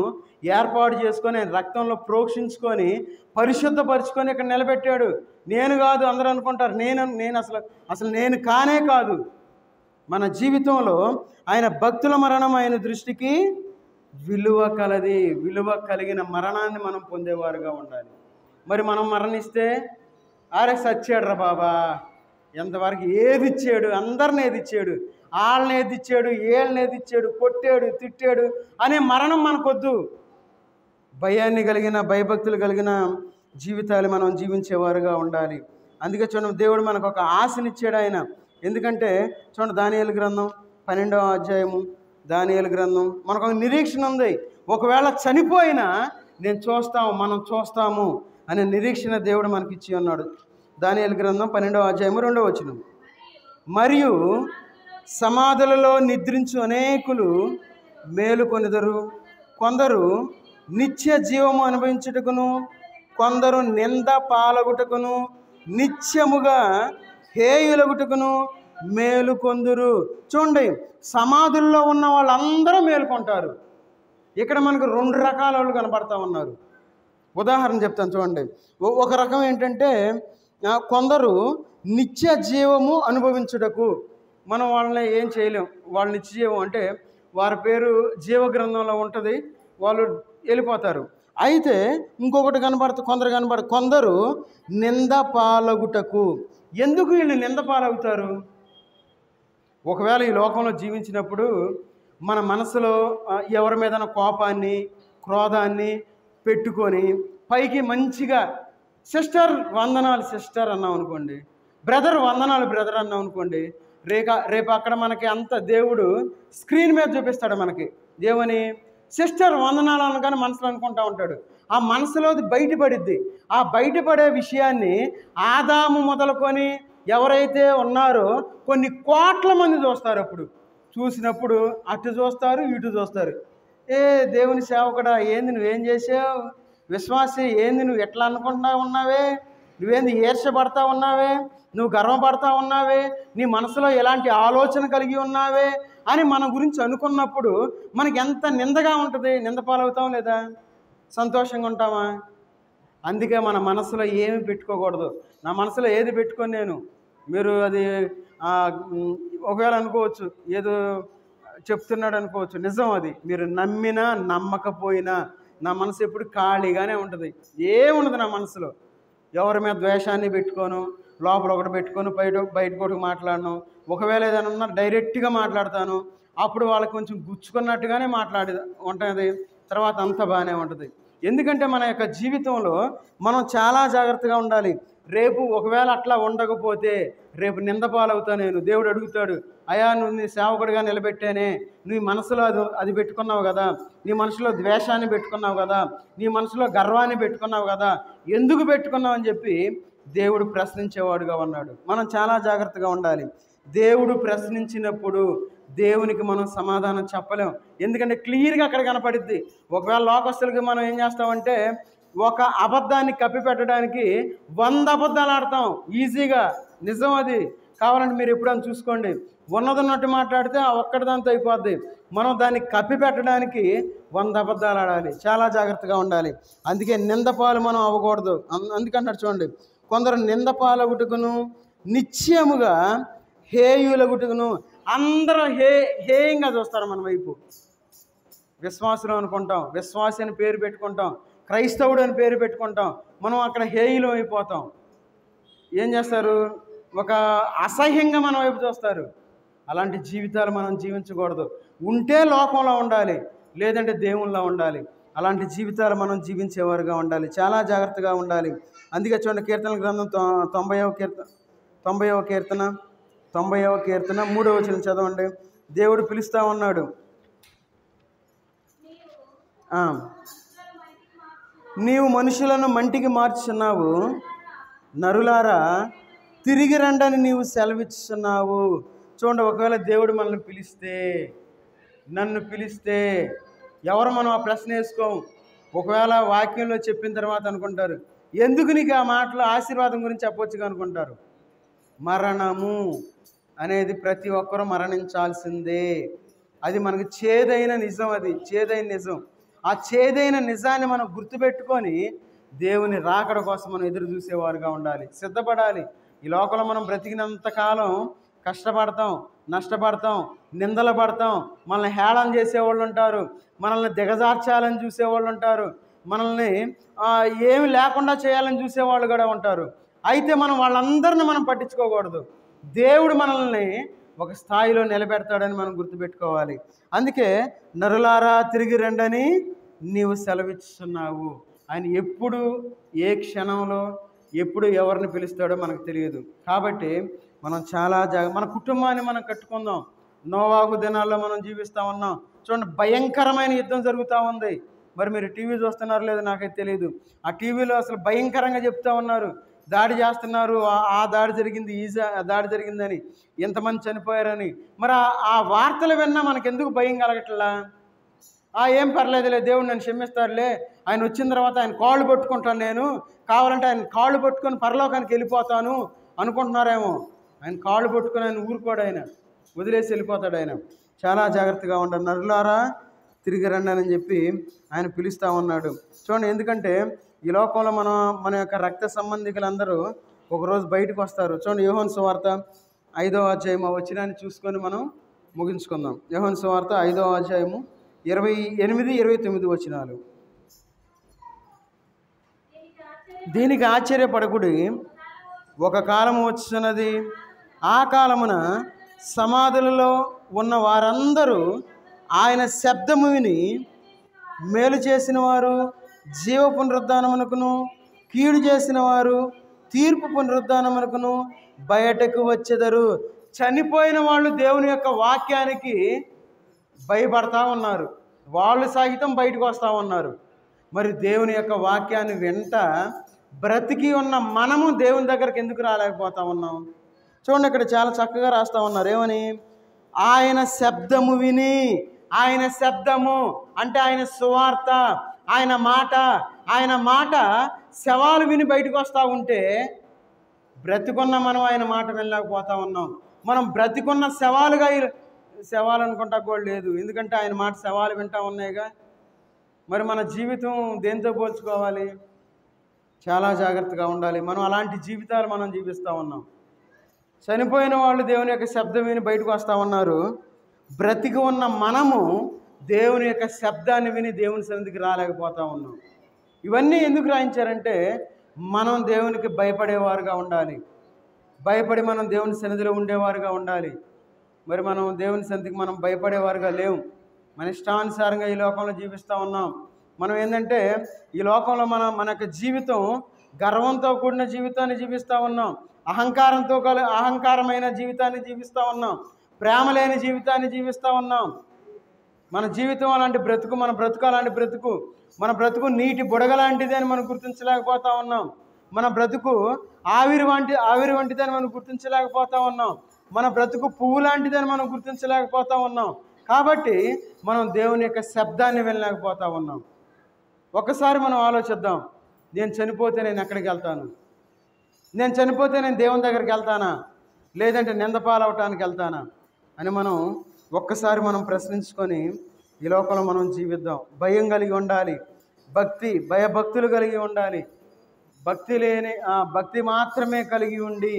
ఏర్పాటు చేసుకొని రక్తంలో ప్రోక్షించుకొని పరిశుద్ధపరుచుకొని ఇక్కడ నిలబెట్టాడు. నేను కాదు, అందరూ అనుకుంటారు నేను అసలు నేను కానే కాదు. మన జీవితంలో ఆయన భక్తుల మరణం ఆయన దృష్టికి విలువ కలది. విలువ కలిగిన మరణాన్ని మనం పొందేవారుగా ఉండాలి. మరి మనం మరణిస్తే సచ్చాడు రా బాబా, ఎంతవరకు ఏది ఇచ్చాడు, అందరిని ఏది ఇచ్చాడు, వాళ్ళని ఏది ఇచ్చాడు, ఏళ్ళని ఏది ఇచ్చాడు, కొట్టాడు, తిట్టాడు అనే మరణం మనకొద్దు. భయభక్తులు కలిగిన జీవితాలు మనం జీవించేవారుగా ఉండాలి. అందుకే చూడండి, దేవుడు మనకు ఒక ఆశనిచ్చాడు ఆయన. ఎందుకంటే చూడండి, దానియేలు గ్రంథం 12వ అధ్యాయము దానియేలు గ్రంథం మనకు ఒక నిరీక్షణ ఉంది. ఒకవేళ చనిపోయినా మనం చూస్తాము అనే నిరీక్షణ దేవుడు మనకిచ్చి ఉన్నాడు. దానియేలు గ్రంథం 12వ అధ్యాయము 2వ వచనం. మరియు సమాధులలో నిద్రించు అనేకులు మేలుకొనిదరు, కొందరు నిత్య జీవము అనుభవించుటకును, కొందరు నింద పాలగుటకును, నిత్యముగా హేయులగుటకును మేలుకొందురు. చూడండి, సమాధుల్లో ఉన్న వాళ్ళందరూ మేలుకొంటారు. ఇక్కడ మనకు 2 రకాల వాళ్ళు కనపడతా ఉన్నారు. ఉదాహరణ చెప్తాను చూడండి. ఒక రకం ఏంటంటే, కొందరు నిత్య జీవము అనుభవించుటకు. మనం వాళ్ళని ఏం చేయలేం. వాళ్ళ నిత్య జీవం అంటే వారి పేరు జీవ గ్రంథంలో ఉంటుంది, వాళ్ళు వెళ్ళిపోతారు. అయితే ఇంకొకటి కొందరు నింద పాలగుటకు. ఎందుకు వీళ్ళు నింద పాలవుతారు? ఒకవేళ ఈ లోకంలో జీవించినప్పుడు మన మనసులో ఎవరి మీద కోపాన్ని, క్రోధాన్ని పెట్టుకొని పైకి మంచిగా సిస్టర్ వందనాలు సిస్టర్ అన్నాం అనుకోండి, బ్రదర్ వందనాలు బ్రదర్ అన్నాం అనుకోండి, రేపు అక్కడ మనకి అంత దేవుడు స్క్రీన్ మీద చూపిస్తాడు మనకి. దేవుని సిస్టర్ వందనాలు అనగానే మనసులో అనుకుంటా ఉంటాడు. ఆ మనసులోది బయటపడిద్ది. ఆ బయటపడే విషయాన్ని ఆదాము మొదలుకొని ఎవరైతే ఉన్నారో కొన్ని కోట్ల మంది చూస్తారు. అప్పుడు చూసినప్పుడు అటు చూస్తారు, ఇటు చూస్తారు. దేవుని సేవకుడా, ఏంది నువ్వేం చేసావు? విశ్వాసి, ఏంది నువ్వు ఎట్లా అనుకుంటా ఉన్నావే? నువ్వేంది ఈర్ష్యపడతా ఉన్నావే? నువ్వు గర్వపడతా ఉన్నావే? నీ మనసులో ఎలాంటి ఆలోచన కలిగి ఉన్నావే అని మన గురించి అనుకున్నప్పుడు మనకి ఎంత నిందగా ఉంటుంది. నింద పాలవుతాం లేదా? సంతోషంగా ఉంటామా? అందుకే మన మనసులో ఏమి పెట్టుకోకూడదు. నా మనసులో ఏది పెట్టుకొని మీరు అది ఒకవేళ అనుకోవచ్చు, ఏదో చెప్తున్నాడు అనుకోవచ్చు. నిజం, అది మీరు నమ్మినా నమ్మకపోయినా నా మనసు ఎప్పుడు ఖాళీగానే ఉంటుంది. ఏముండదు నా మనసులో. ఎవరి మీద ద్వేషాన్ని పెట్టుకోను, లోపల ఒకటి పెట్టుకొని బయటకు ఒకటి మాట్లాడను. ఒకవేళ ఏదైనా ఉన్నా డైరెక్ట్గా మాట్లాడతాను. అప్పుడు వాళ్ళకి కొంచెం గుచ్చుకున్నట్టుగానే ఉంటుంది. తర్వాత అంతా బాగానే ఉంటుంది. ఎందుకంటే మన యొక్క జీవితంలో మనం చాలా జాగ్రత్తగా ఉండాలి. రేపు ఒకవేళ అట్లా ఉండకపోతే రేపు నిందపాలవుతా నేను. దేవుడు అడుగుతాడు, అయ్యా నువ్వు నీ సేవకుడిగా నిలబెట్టానే, నీ మనసులో అది పెట్టుకున్నావు కదా, నీ మనసులో ద్వేషాన్ని పెట్టుకున్నావు కదా, నీ మనసులో గర్వాన్ని పెట్టుకున్నావు కదా, ఎందుకు పెట్టుకున్నావు అని చెప్పి దేవుడు ప్రశ్నించేవాడుగా ఉన్నాడు. మనం చాలా జాగ్రత్తగా ఉండాలి. దేవుడు ప్రశ్నించినప్పుడు దేవునికి మనం సమాధానం చెప్పలేం. ఎందుకంటే క్లియర్గా అక్కడ కనపడిద్ది. ఒకవేళ లోకస్తులకి మనం ఏం చేస్తామంటే ఒక అబద్ధాన్ని కప్పిపెట్టడానికి 100 అబద్ధాలు ఆడతాం ఈజీగా. నిజం అది. కావాలంటే మీరు ఎప్పుడైనా చూసుకోండి, ఉన్నదన్నట్టు మాట్లాడితే ఆ ఒక్కటి దాంతో అయిపోద్ది. మనం దాన్ని కప్పిపెట్టడానికి 100 అబద్ధాలు ఆడాలి. చాలా జాగ్రత్తగా ఉండాలి. అందుకే నిందపాలు మనం అవ్వకూడదు. అందుకంటారు చూడండి, కొందరు నిందపాలగుటకును, నిత్యముగా హేయులగుటకును. అందరూ హేయంగా చూస్తారు మన వైపు. విశ్వాసులు అనుకుంటాం, విశ్వాసి అని పేరు పెట్టుకుంటాం, క్రైస్తవుడు అని పేరు పెట్టుకుంటాం. మనం అక్కడ హేయులం అయిపోతాం. ఏం చేస్తారు? ఒక అసహ్యంగా మన వైపు చూస్తారు. అలాంటి జీవితాలు మనం జీవించకూడదు. ఉంటే లోకంలో ఉండాలి, లేదంటే దేవుళ్ళలో ఉండాలి. అలాంటి జీవితాలు మనం జీవించేవారుగా ఉండాలి. చాలా జాగ్రత్తగా ఉండాలి. అందుకే చూడండి, కీర్తనల గ్రంథం 90వ కీర్తన 3వ వచనం చదవండి. దేవుడు పిలుస్తూ ఉన్నాడు, నీవు మనుషులను మంటికి మార్చుచున్నావు, నరులారా తిరిగి రండని నీవు సెలవిస్తున్నావు. చూడండి, ఒకవేళ దేవుడు మనల్ని నన్ను పిలిస్తే ఎవరు మనం ఆ ప్రశ్న వేసుకోం. ఒకవేళ వాక్యంలో చెప్పిన తర్వాత అనుకుంటారు, ఎందుకు నీకు ఆ మాటలు ఆశీర్వాదం గురించి చెప్పొచ్చుగా అనుకుంటారు. మరణము అనేది ప్రతి ఒక్కరూ మరణించాల్సిందే. అది మనకు చేదైన నిజం. అది చేదైన నిజం. ఆ చేదైన నిజాన్ని మనం గుర్తుపెట్టుకొని దేవుని రాకడ కోసం మనం ఎదురు చూసేవారుగా ఉండాలి, సిద్ధపడాలి. ఈ లోకంలో మనం బ్రతికినంత కాలం కష్టపడతాం, నష్టపడతాం, నిందలు పడతాం. మనల్ని హేళన చేసేవాళ్ళు ఉంటారు, మనల్ని దిగజార్చాలని చూసేవాళ్ళు ఉంటారు, మనల్ని ఏమి లేకుండా చేయాలని చూసేవాళ్ళు కూడా ఉంటారు. అయితే మనం వాళ్ళందరినీ మనం పట్టించుకోకూడదు. దేవుడు మనల్ని ఒక స్థాయిలో నిలబెడతాడని మనం గుర్తుపెట్టుకోవాలి. అందుకే నరులారా తిరిగి రండని నీవు సెలవిస్తున్నావు. ఆయన ఎప్పుడు ఏ క్షణంలో ఎప్పుడు ఎవరిని పిలుస్తాడో మనకు తెలియదు. కాబట్టి మనం చాలా మన కుటుంబాన్ని మనం కట్టుకుందాం. నోవాహు దినాల్లో మనం జీవిస్తూ ఉన్నాం. చూడండి, భయంకరమైన యుద్ధం జరుగుతూ ఉంది. మరి మీరు టీవీ చూస్తున్నారో లేదో నాకైతే తెలియదు. ఆ టీవీలో అసలు భయంకరంగా చెప్తా ఉన్నారు, దాడి చేస్తున్నారు, ఆ దాడి జరిగింది, దాడి జరిగిందని, ఎంతమంది చనిపోయారని. మరి ఆ వార్తలు విన్నా మనకెందుకు భయం కలగట్లా? ఏం పర్లేదులే, దేవుడు నన్ను క్షమిస్తాడులే, ఆయన వచ్చిన తర్వాత ఆయన కాళ్ళు పట్టుకుంటాను, నేను కావాలంటే ఆయన కాళ్ళు పట్టుకొని పరలోకానికి వెళ్ళిపోతాను అనుకుంటున్నారేమో. ఆయన కాళ్ళు పట్టుకొని ఆయన ఊరుకోడు, ఆయన వదిలేసి వెళ్ళిపోతాడు. ఆయన చాలా జాగ్రత్తగా ఉంటాడు. నరులారా తిరిగి రండి అని చెప్పి ఆయన పిలుస్తూ ఉన్నాడు. చూడండి, ఎందుకంటే ఈ లోకంలో మన యొక్క రక్త సంబంధికులందరూ ఒకరోజు బయటకు వస్తారు. చూడండి, యోహాను సువార్త 5వ అధ్యాయం వచనాన్ని చూసుకొని మనం ముగించుకుందాం. యోహాను సువార్త 5వ అధ్యాయము 28, 29 వచనాలు. దీనికి ఆశ్చర్యపడకుడి, ఒక కాలము వచ్చున్నది, ఆ కాలమున సమాధులలో ఉన్న వారందరూ ఆయన శబ్దము విని మేలు చేసిన వారు జీవ పునరుద్ధానమునకును, కీడు చేసిన వారు తీర్పు పునరుద్ధానమునకును బయటకు వచ్చెదరు. చనిపోయిన వాళ్ళు దేవుని యొక్క వాక్యానికి భయపడతా ఉన్నారు, వాళ్ళు సహితం బయటకు వస్తూ ఉన్నారు. మరి దేవుని యొక్క వాక్యాన్ని వెంట బ్రతికి ఉన్న మనము దేవుని దగ్గరికి ఎందుకు రాలేకపోతా ఉన్నాం? చూడండి, ఇక్కడ చాలా చక్కగా రాస్తూ ఉన్నారు. ఏమని? ఆయన శబ్దము విని. ఆయన శబ్దము అంటే ఆయన సువార్త, ఆయన మాట శవాలు విని బయటకు వస్తూ ఉంటే బ్రతికున్న మనం ఆయన మాట వెళ్ళలేకపోతా ఉన్నాం. మనం బ్రతికున్న శవాలు అనుకుంటా కూడా లేదు, ఎందుకంటే ఆయన మాట శవాలు వింటా ఉన్నాయిగా. మరి మన జీవితం దేంతో పోల్చుకోవాలి? చాలా జాగ్రత్తగా ఉండాలి. మనం అలాంటి జీవితాలు మనం జీవిస్తూ ఉన్నాం. చనిపోయిన వాళ్ళు దేవుని యొక్క శబ్దం విని బయటకు వస్తూ ఉన్నారు. బ్రతికి ఉన్న మనము దేవుని యొక్క శబ్దాన్ని విని దేవుని సన్నిధికి రాలేకపోతా ఉన్నాం. ఇవన్నీ ఎందుకు రాయించారంటే మనం దేవునికి భయపడేవారుగా ఉండాలి, భయపడి మనం దేవుని సన్నిధిలో ఉండేవారుగా ఉండాలి. మరి మనం దేవుని సన్నిధికి మనం భయపడేవారుగా లేవు. మన ఇష్టానుసారంగా ఈ లోకంలో జీవిస్తూ ఉన్నాం. మనం ఏంటంటే ఈ లోకంలో మన యొక్క జీవితం గర్వంతో కూడిన జీవితాన్ని జీవిస్తూ ఉన్నాం, అహంకారమైన జీవితాన్ని జీవిస్తూ ఉన్నాం, ప్రేమ లేని జీవితాన్ని జీవిస్తూ ఉన్నాం. మన జీవితం అలాంటి బ్రతుకు, మన బ్రతుకు అలాంటి బ్రతుకు, మన బ్రతుకు నీటి బుడగ లాంటిది అని మనం గుర్తించలేకపోతా ఉన్నాం. మన బ్రతుకు ఆవిరి వంటిదని మనం గుర్తించలేకపోతా ఉన్నాం. మన బ్రతుకు పువ్వు లాంటిదని మనం గుర్తించలేకపోతా ఉన్నాం. కాబట్టి మనం దేవుని యొక్క శబ్దాన్ని వినలేకపోతా ఉన్నాం. ఒకసారి మనం ఆలోచిద్దాం, నేను చనిపోతే నేను ఎక్కడికి వెళ్తాను? నేను చనిపోతే నేను దేవుని దగ్గరికి వెళ్తానా, లేదంటే నిందపాలవటానికి వెళ్తానా అని మనం ఒక్కసారి మనం ప్రశ్నించుకొని ఈ లోకంలో మనం జీవిద్దాం. భయం కలిగి ఉండాలి, భయభక్తులు కలిగి ఉండాలి. భక్తి మాత్రమే కలిగి ఉండి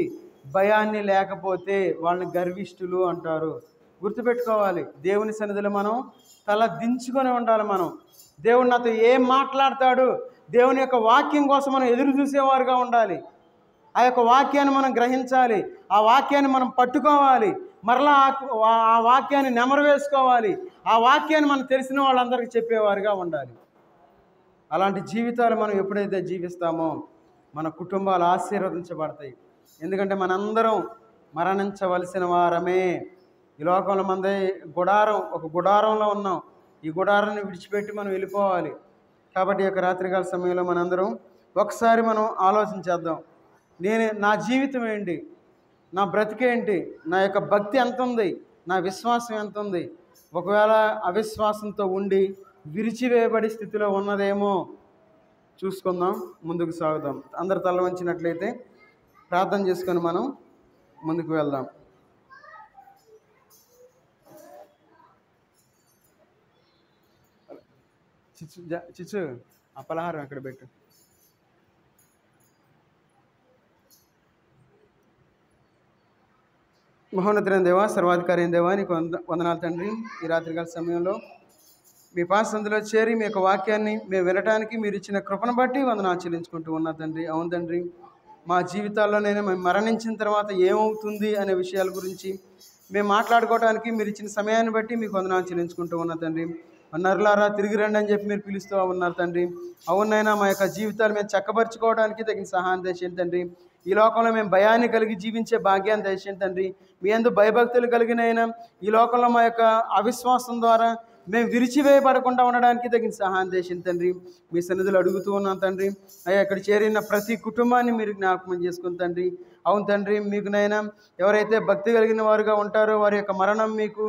భయాన్ని లేకపోతే వాళ్ళని గర్విష్ఠులు అంటారు. గుర్తుపెట్టుకోవాలి, దేవుని సన్నిధిలో మనం తల దించుకొని ఉండాలి. మనం దేవుడు నాతో ఏం మాట్లాడతాడు, దేవుని యొక్క వాక్యం కోసం మనం ఎదురు చూసేవారుగా ఉండాలి. ఆ యొక్క వాక్యాన్ని మనం గ్రహించాలి, ఆ వాక్యాన్ని మనం పట్టుకోవాలి, మరలా ఆ వాక్యాన్ని నెమరు వేసుకోవాలి, ఆ వాక్యాన్ని మనం తెలిసిన వాళ్ళందరికీ చెప్పేవారుగా ఉండాలి. అలాంటి జీవితాలు మనం ఎప్పుడైతే జీవిస్తామో మన కుటుంబాలు ఆశీర్వదించబడతాయి. ఎందుకంటే మనందరం మరణించవలసిన వారమే. ఈ లోకంలో మనది ఒక గుడారంలో ఉన్నాం. ఈ గుడారాన్ని విడిచిపెట్టి మనం వెళ్ళిపోవాలి. కాబట్టి ఈ యొక్క రాత్రికాల సమయంలో మనందరం ఒకసారి మనం ఆలోచించేద్దాం. నా జీవితం ఏంటి, నా బ్రతికేంటి, నా యొక్క భక్తి ఎంత ఉంది, నా విశ్వాసం ఎంత ఉంది? ఒకవేళ అవిశ్వాసంతో ఉండి విరిచివేయబడి స్థితిలో ఉన్నదేమో చూసుకుందాం, ముందుకు సాగుదాం. అందరు తల వంచినట్లయితే ప్రార్థన చేసుకొని మనం ముందుకు వెళ్దాం. చిచ్చు ఆ పలహారం అక్కడ పెట్టు. మహోన్నతులైన దేవా, సర్వాధికారి అయిన దేవా, నీకు వందనాలు తండ్రి. ఈ రాత్రికాల సమయంలో మీ పాసందులో చేరి మీ యొక్క వాక్యాన్ని మేము వినడానికి మీరు ఇచ్చిన కృపను బట్టి వందనాలు చెల్లించుకుంటూ ఉన్నా తండ్రి. అవును తండ్రి, మా జీవితాల్లో మేము మరణించిన తర్వాత ఏమవుతుంది అనే విషయాల గురించి మేము మాట్లాడుకోవడానికి మీరు ఇచ్చిన సమయాన్ని బట్టి మీకు వందనాలు చెల్లించుకుంటూ ఉన్నా తండ్రి. నరులారా తిరిగి రండి అని చెప్పి మీరు పిలుస్తూ ఉన్నారు తండ్రి. అవునైనా మా యొక్క జీవితాలు మేము చక్కబరుచుకోవడానికి తగిన సహాయం చేయండి తండ్రి. ఈ లోకంలో మేము భయాన్ని కలిగి జీవించే భాగ్యాన్ని దయచేయండి తండ్రి. మీ యందు భయభక్తులు కలిగినైనా ఈ లోకంలో మా యొక్క అవిశ్వాసం ద్వారా మేము విరిచివేయబడకుండా ఉండడానికి తగిన సహాయం చేసింది తండ్రి. మీ సన్నిధులు అడుగుతూ ఉన్నాం తండ్రి. అయ్యా ఇక్కడ చేరిన ప్రతి కుటుంబాన్ని మీరు జ్ఞాపకం చేసుకుని తండ్రి. అవును తండ్రి, మీకునైనా ఎవరైతే భక్తి కలిగిన వారుగా ఉంటారో వారి యొక్క మరణం మీకు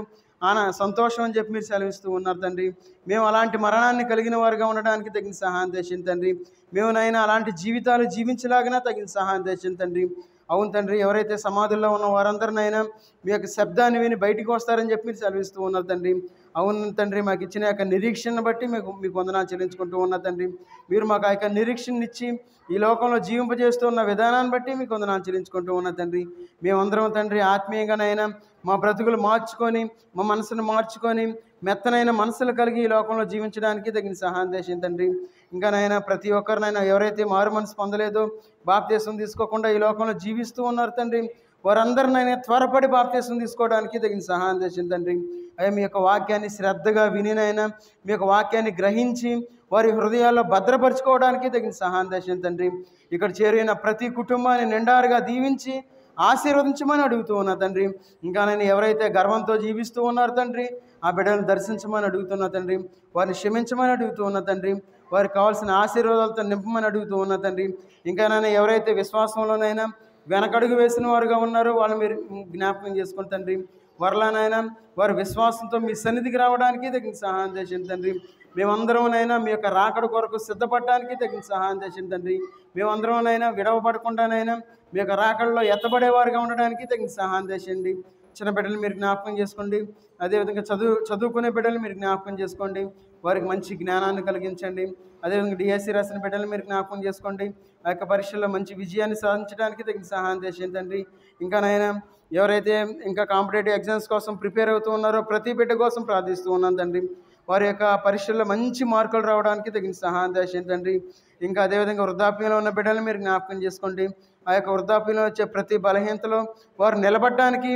సంతోషం అని చెప్పి మీరు సెలవిస్తూ ఉన్నారు తండ్రి. మేము అలాంటి మరణాన్ని కలిగిన వారుగా ఉండడానికి తగిన సహాయం చేసింది తండ్రి. మేమునైనా అలాంటి జీవితాలు జీవించలాగినా తగిన సహాయం చేసింది తండ్రి. అవును తండ్రి, ఎవరైతే సమాధుల్లో ఉన్న వారందరినైనా మీ యొక్క శబ్దాన్ని విని బయటికి వస్తారని చెప్పి మీరు సెలవిస్తూ ఉన్నారు తండ్రి. అవును తండ్రి, మాకు ఇచ్చిన యొక్క నిరీక్షణను బట్టి మీకు వందనాలు చెల్లించుకుంటూ ఉన్నా తండ్రి. మీరు మాకు ఆ యొక్క నిరీక్షణ ఇచ్చి ఈ లోకంలో జీవింపజేస్తూ ఉన్న విధానాన్ని బట్టి మీకు వందనాలు చెల్లించుకుంటూ ఉన్నా తండ్రి. మేమందరం తండ్రి ఆత్మీయంగానైనా మా బ్రతుకులు మార్చుకొని మా మనసును మార్చుకొని మెత్తనైన మనసులు కలిగి ఈ లోకంలో జీవించడానికి తగిన సహాయం చేసింది తండ్రి. ఇంకానైనా ప్రతి ఒక్కరినైనా ఎవరైతే మారు మనసు పొందలేదో, బాప్తీసం తీసుకోకుండా ఈ లోకంలో జీవిస్తూ ఉన్నారు తండ్రి, వారందరినైనా త్వరపడి బాప్తీసం తీసుకోవడానికి తగిన సహాయం చేసింది తండ్రి. అయ్యా మీ యొక్క వాక్యాన్ని శ్రద్ధగా వినినైనా మీ యొక్క వాక్యాన్ని గ్రహించి వారి హృదయాల్లో భద్రపరచుకోవడానికి తగిన సహాయం చేసింది తండ్రి. ఇక్కడ చేరిన ప్రతి కుటుంబాన్ని నిండారుగా దీవించి ఆశీర్వదించమని అడుగుతూ ఉన్నా తండ్రి. ఇంకా నేను ఎవరైతే గర్వంతో జీవిస్తూ ఉన్నారు తండ్రి, ఆ బిడ్డలను దర్శించమని అడుగుతున్నా తండ్రి. వారిని క్షమించమని అడుగుతూ ఉన్నా తండ్రి. వారికి కావాల్సిన ఆశీర్వాదాలతో నింపమని అడుగుతూ ఉన్నా తండ్రి. ఇంకా నేను ఎవరైతే విశ్వాసంలోనైనా వెనకడుగు వేసిన వారుగా ఉన్నారో వాళ్ళు మీరు జ్ఞాపకం చేసుకుని తండ్రి. వరలానైనా వారి విశ్వాసంతో మీ సన్నిధికి రావడానికి తగిన సహాయం చేసింది తండ్రి. మేమందరమునైనా మీ యొక్క రాకడ కొరకు సిద్ధపడడానికి తగిన సహాయం చేసింది తండ్రి. మేమందరమునైనా విడవపడకుండానైనా మీ యొక్క రాకడలో ఎత్తబడేవారుగా ఉండడానికి తగిన సహాయం చేయండి. చిన్న బిడ్డలు మీరు జ్ఞాపకం చేసుకోండి. అదేవిధంగా చదువుకునే బిడ్డలు మీరు జ్ఞాపకం చేసుకోండి. వారికి మంచి జ్ఞానాన్ని కలిగించండి. అదేవిధంగా డిఎస్సి రాసిన బిడ్డలు మీరు జ్ఞాపకం చేసుకోండి. ఆ యొక్క పరీక్షల్లో మంచి విజయాన్ని సాధించడానికి తగిన సహాయం చేయండి తండ్రి. ఇంకానైనా ఎవరైతే ఇంకా కాంపిటేటివ్ ఎగ్జామ్స్ కోసం ప్రిపేర్ అవుతూ ఉన్నారో ప్రతి బిడ్డ కోసం ప్రార్థిస్తూ ఉన్నాను తండ్రి. వారి యొక్క పరీక్షల్లో మంచి మార్కులు రావడానికి తగిన సహాయం చేయండి తండ్రి. ఇంకా అదేవిధంగా వృద్ధాప్యంలో ఉన్న బిడ్డలు మీరు జ్ఞాపకం చేసుకోండి. ఆ యొక్క వృద్ధాప్యంలో వచ్చే ప్రతి బలహీనతలో వారు నిలబడడానికి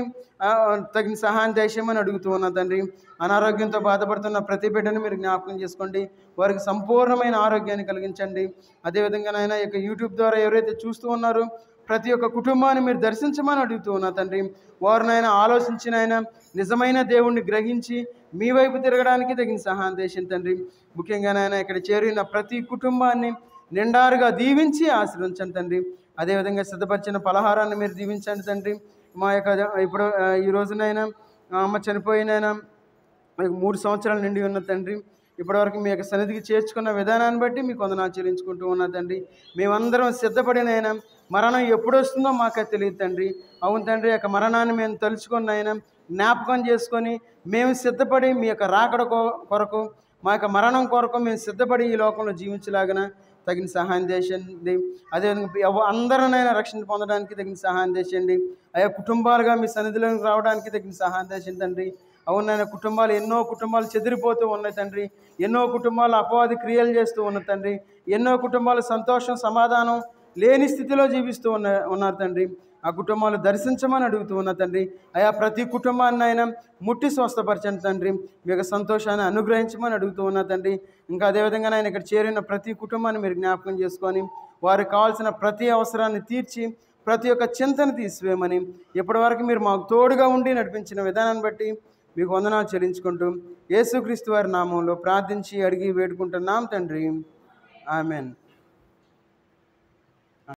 తగిన సహాయం చేయమని అడుగుతూ ఉన్నా తండ్రి. అనారోగ్యంతో బాధపడుతున్న ప్రతి బిడ్డను మీరు జ్ఞాపకం చేసుకోండి. వారికి సంపూర్ణమైన ఆరోగ్యాన్ని కలిగించండి. అదేవిధంగానైనా ఈ యొక్క యూట్యూబ్ ద్వారా ఎవరైతే చూస్తూ ఉన్నారో ప్రతి ఒక్క కుటుంబాన్ని మీరు దర్శించమని అడుగుతూ ఉన్నా తండ్రి. వారినైనా ఆలోచించినైనా నిజమైన దేవుణ్ణి గ్రహించి మీ వైపు తిరగడానికి తగిన సహాయం చేసింది తండ్రి. ముఖ్యంగానైనా ఇక్కడ చేరిన ప్రతి కుటుంబాన్ని నిండారుగా దీవించి ఆశీర్వదించండి తండ్రి. అదేవిధంగా సిద్ధపరిచిన పలహారాన్ని మీరు దీవించండి తండ్రి. మా యొక్క ఇప్పుడు ఈ రోజునైనా అమ్మ చనిపోయినైనా 3 సంవత్సరాలు నిండి ఉన్న తండ్రి. ఇప్పటివరకు మీ యొక్క సన్నిధికి చేర్చుకున్న విధానాన్ని బట్టి మీకు వందనాలు చెల్లించుకుంటూ ఉన్నా తండ్రి. మేమందరం సిద్ధపడినైనా మరణం ఎప్పుడు వస్తుందో మాకు తెలియదు తండ్రి. అవును తండ్రి, యొక్క మరణాన్ని మేము తలుచుకొని అయినా జ్ఞాపకం చేసుకొని మేము సిద్ధపడి మీ యొక్క రాకడ కొరకు మా యొక్క మరణం కొరకు మేము సిద్ధపడి ఈ లోకంలో జీవించలాగిన తగిన సహాయం చేయండి. అదేవిధంగా అందరినైనా రక్షణ పొందడానికి తగిన సహాయం చేయండి. అయ్యా కుటుంబాలుగా మీ సన్నిధిలోకి రావడానికి తగిన సహాయం చేయండి తండ్రి. అవునైనా ఎన్నో కుటుంబాలు చెదిరిపోతూ ఉన్నాయి తండ్రి. ఎన్నో కుటుంబాలు అపవాది క్రియలు చేస్తూ ఉన్నాయి తండ్రి. ఎన్నో కుటుంబాలు సంతోషం సమాధానం లేని స్థితిలో జీవిస్తూ ఉన్నారు తండ్రి. ఆ కుటుంబాలు దర్శించమని అడుగుతూ ఉన్నా తండ్రి. అయా ప్రతి కుటుంబాన్ని అయినా ముట్టి స్వస్థపరచండి తండ్రి. మీ యొక్క సంతోషాన్ని అనుగ్రహించమని అడుగుతూ ఉన్నా తండ్రి. ఇంకా అదేవిధంగా ఆయన ఇక్కడ చేరిన ప్రతి కుటుంబాన్ని మీరు జ్ఞాపకం చేసుకొని వారికి కావాల్సిన ప్రతి అవసరాన్ని తీర్చి ప్రతి ఒక్క చింతను తీసివేయమని ఇప్పటివరకు మీరు మాకు తోడుగా ఉండి నడిపించిన విధానాన్ని బట్టి మీకు వందనాలు చెల్లించుకుంటూ యేసుక్రీస్తు వారి నామంలో ప్రార్థించి అడిగి వేడుకుంటున్నాం తండ్రి. ఆమెన్.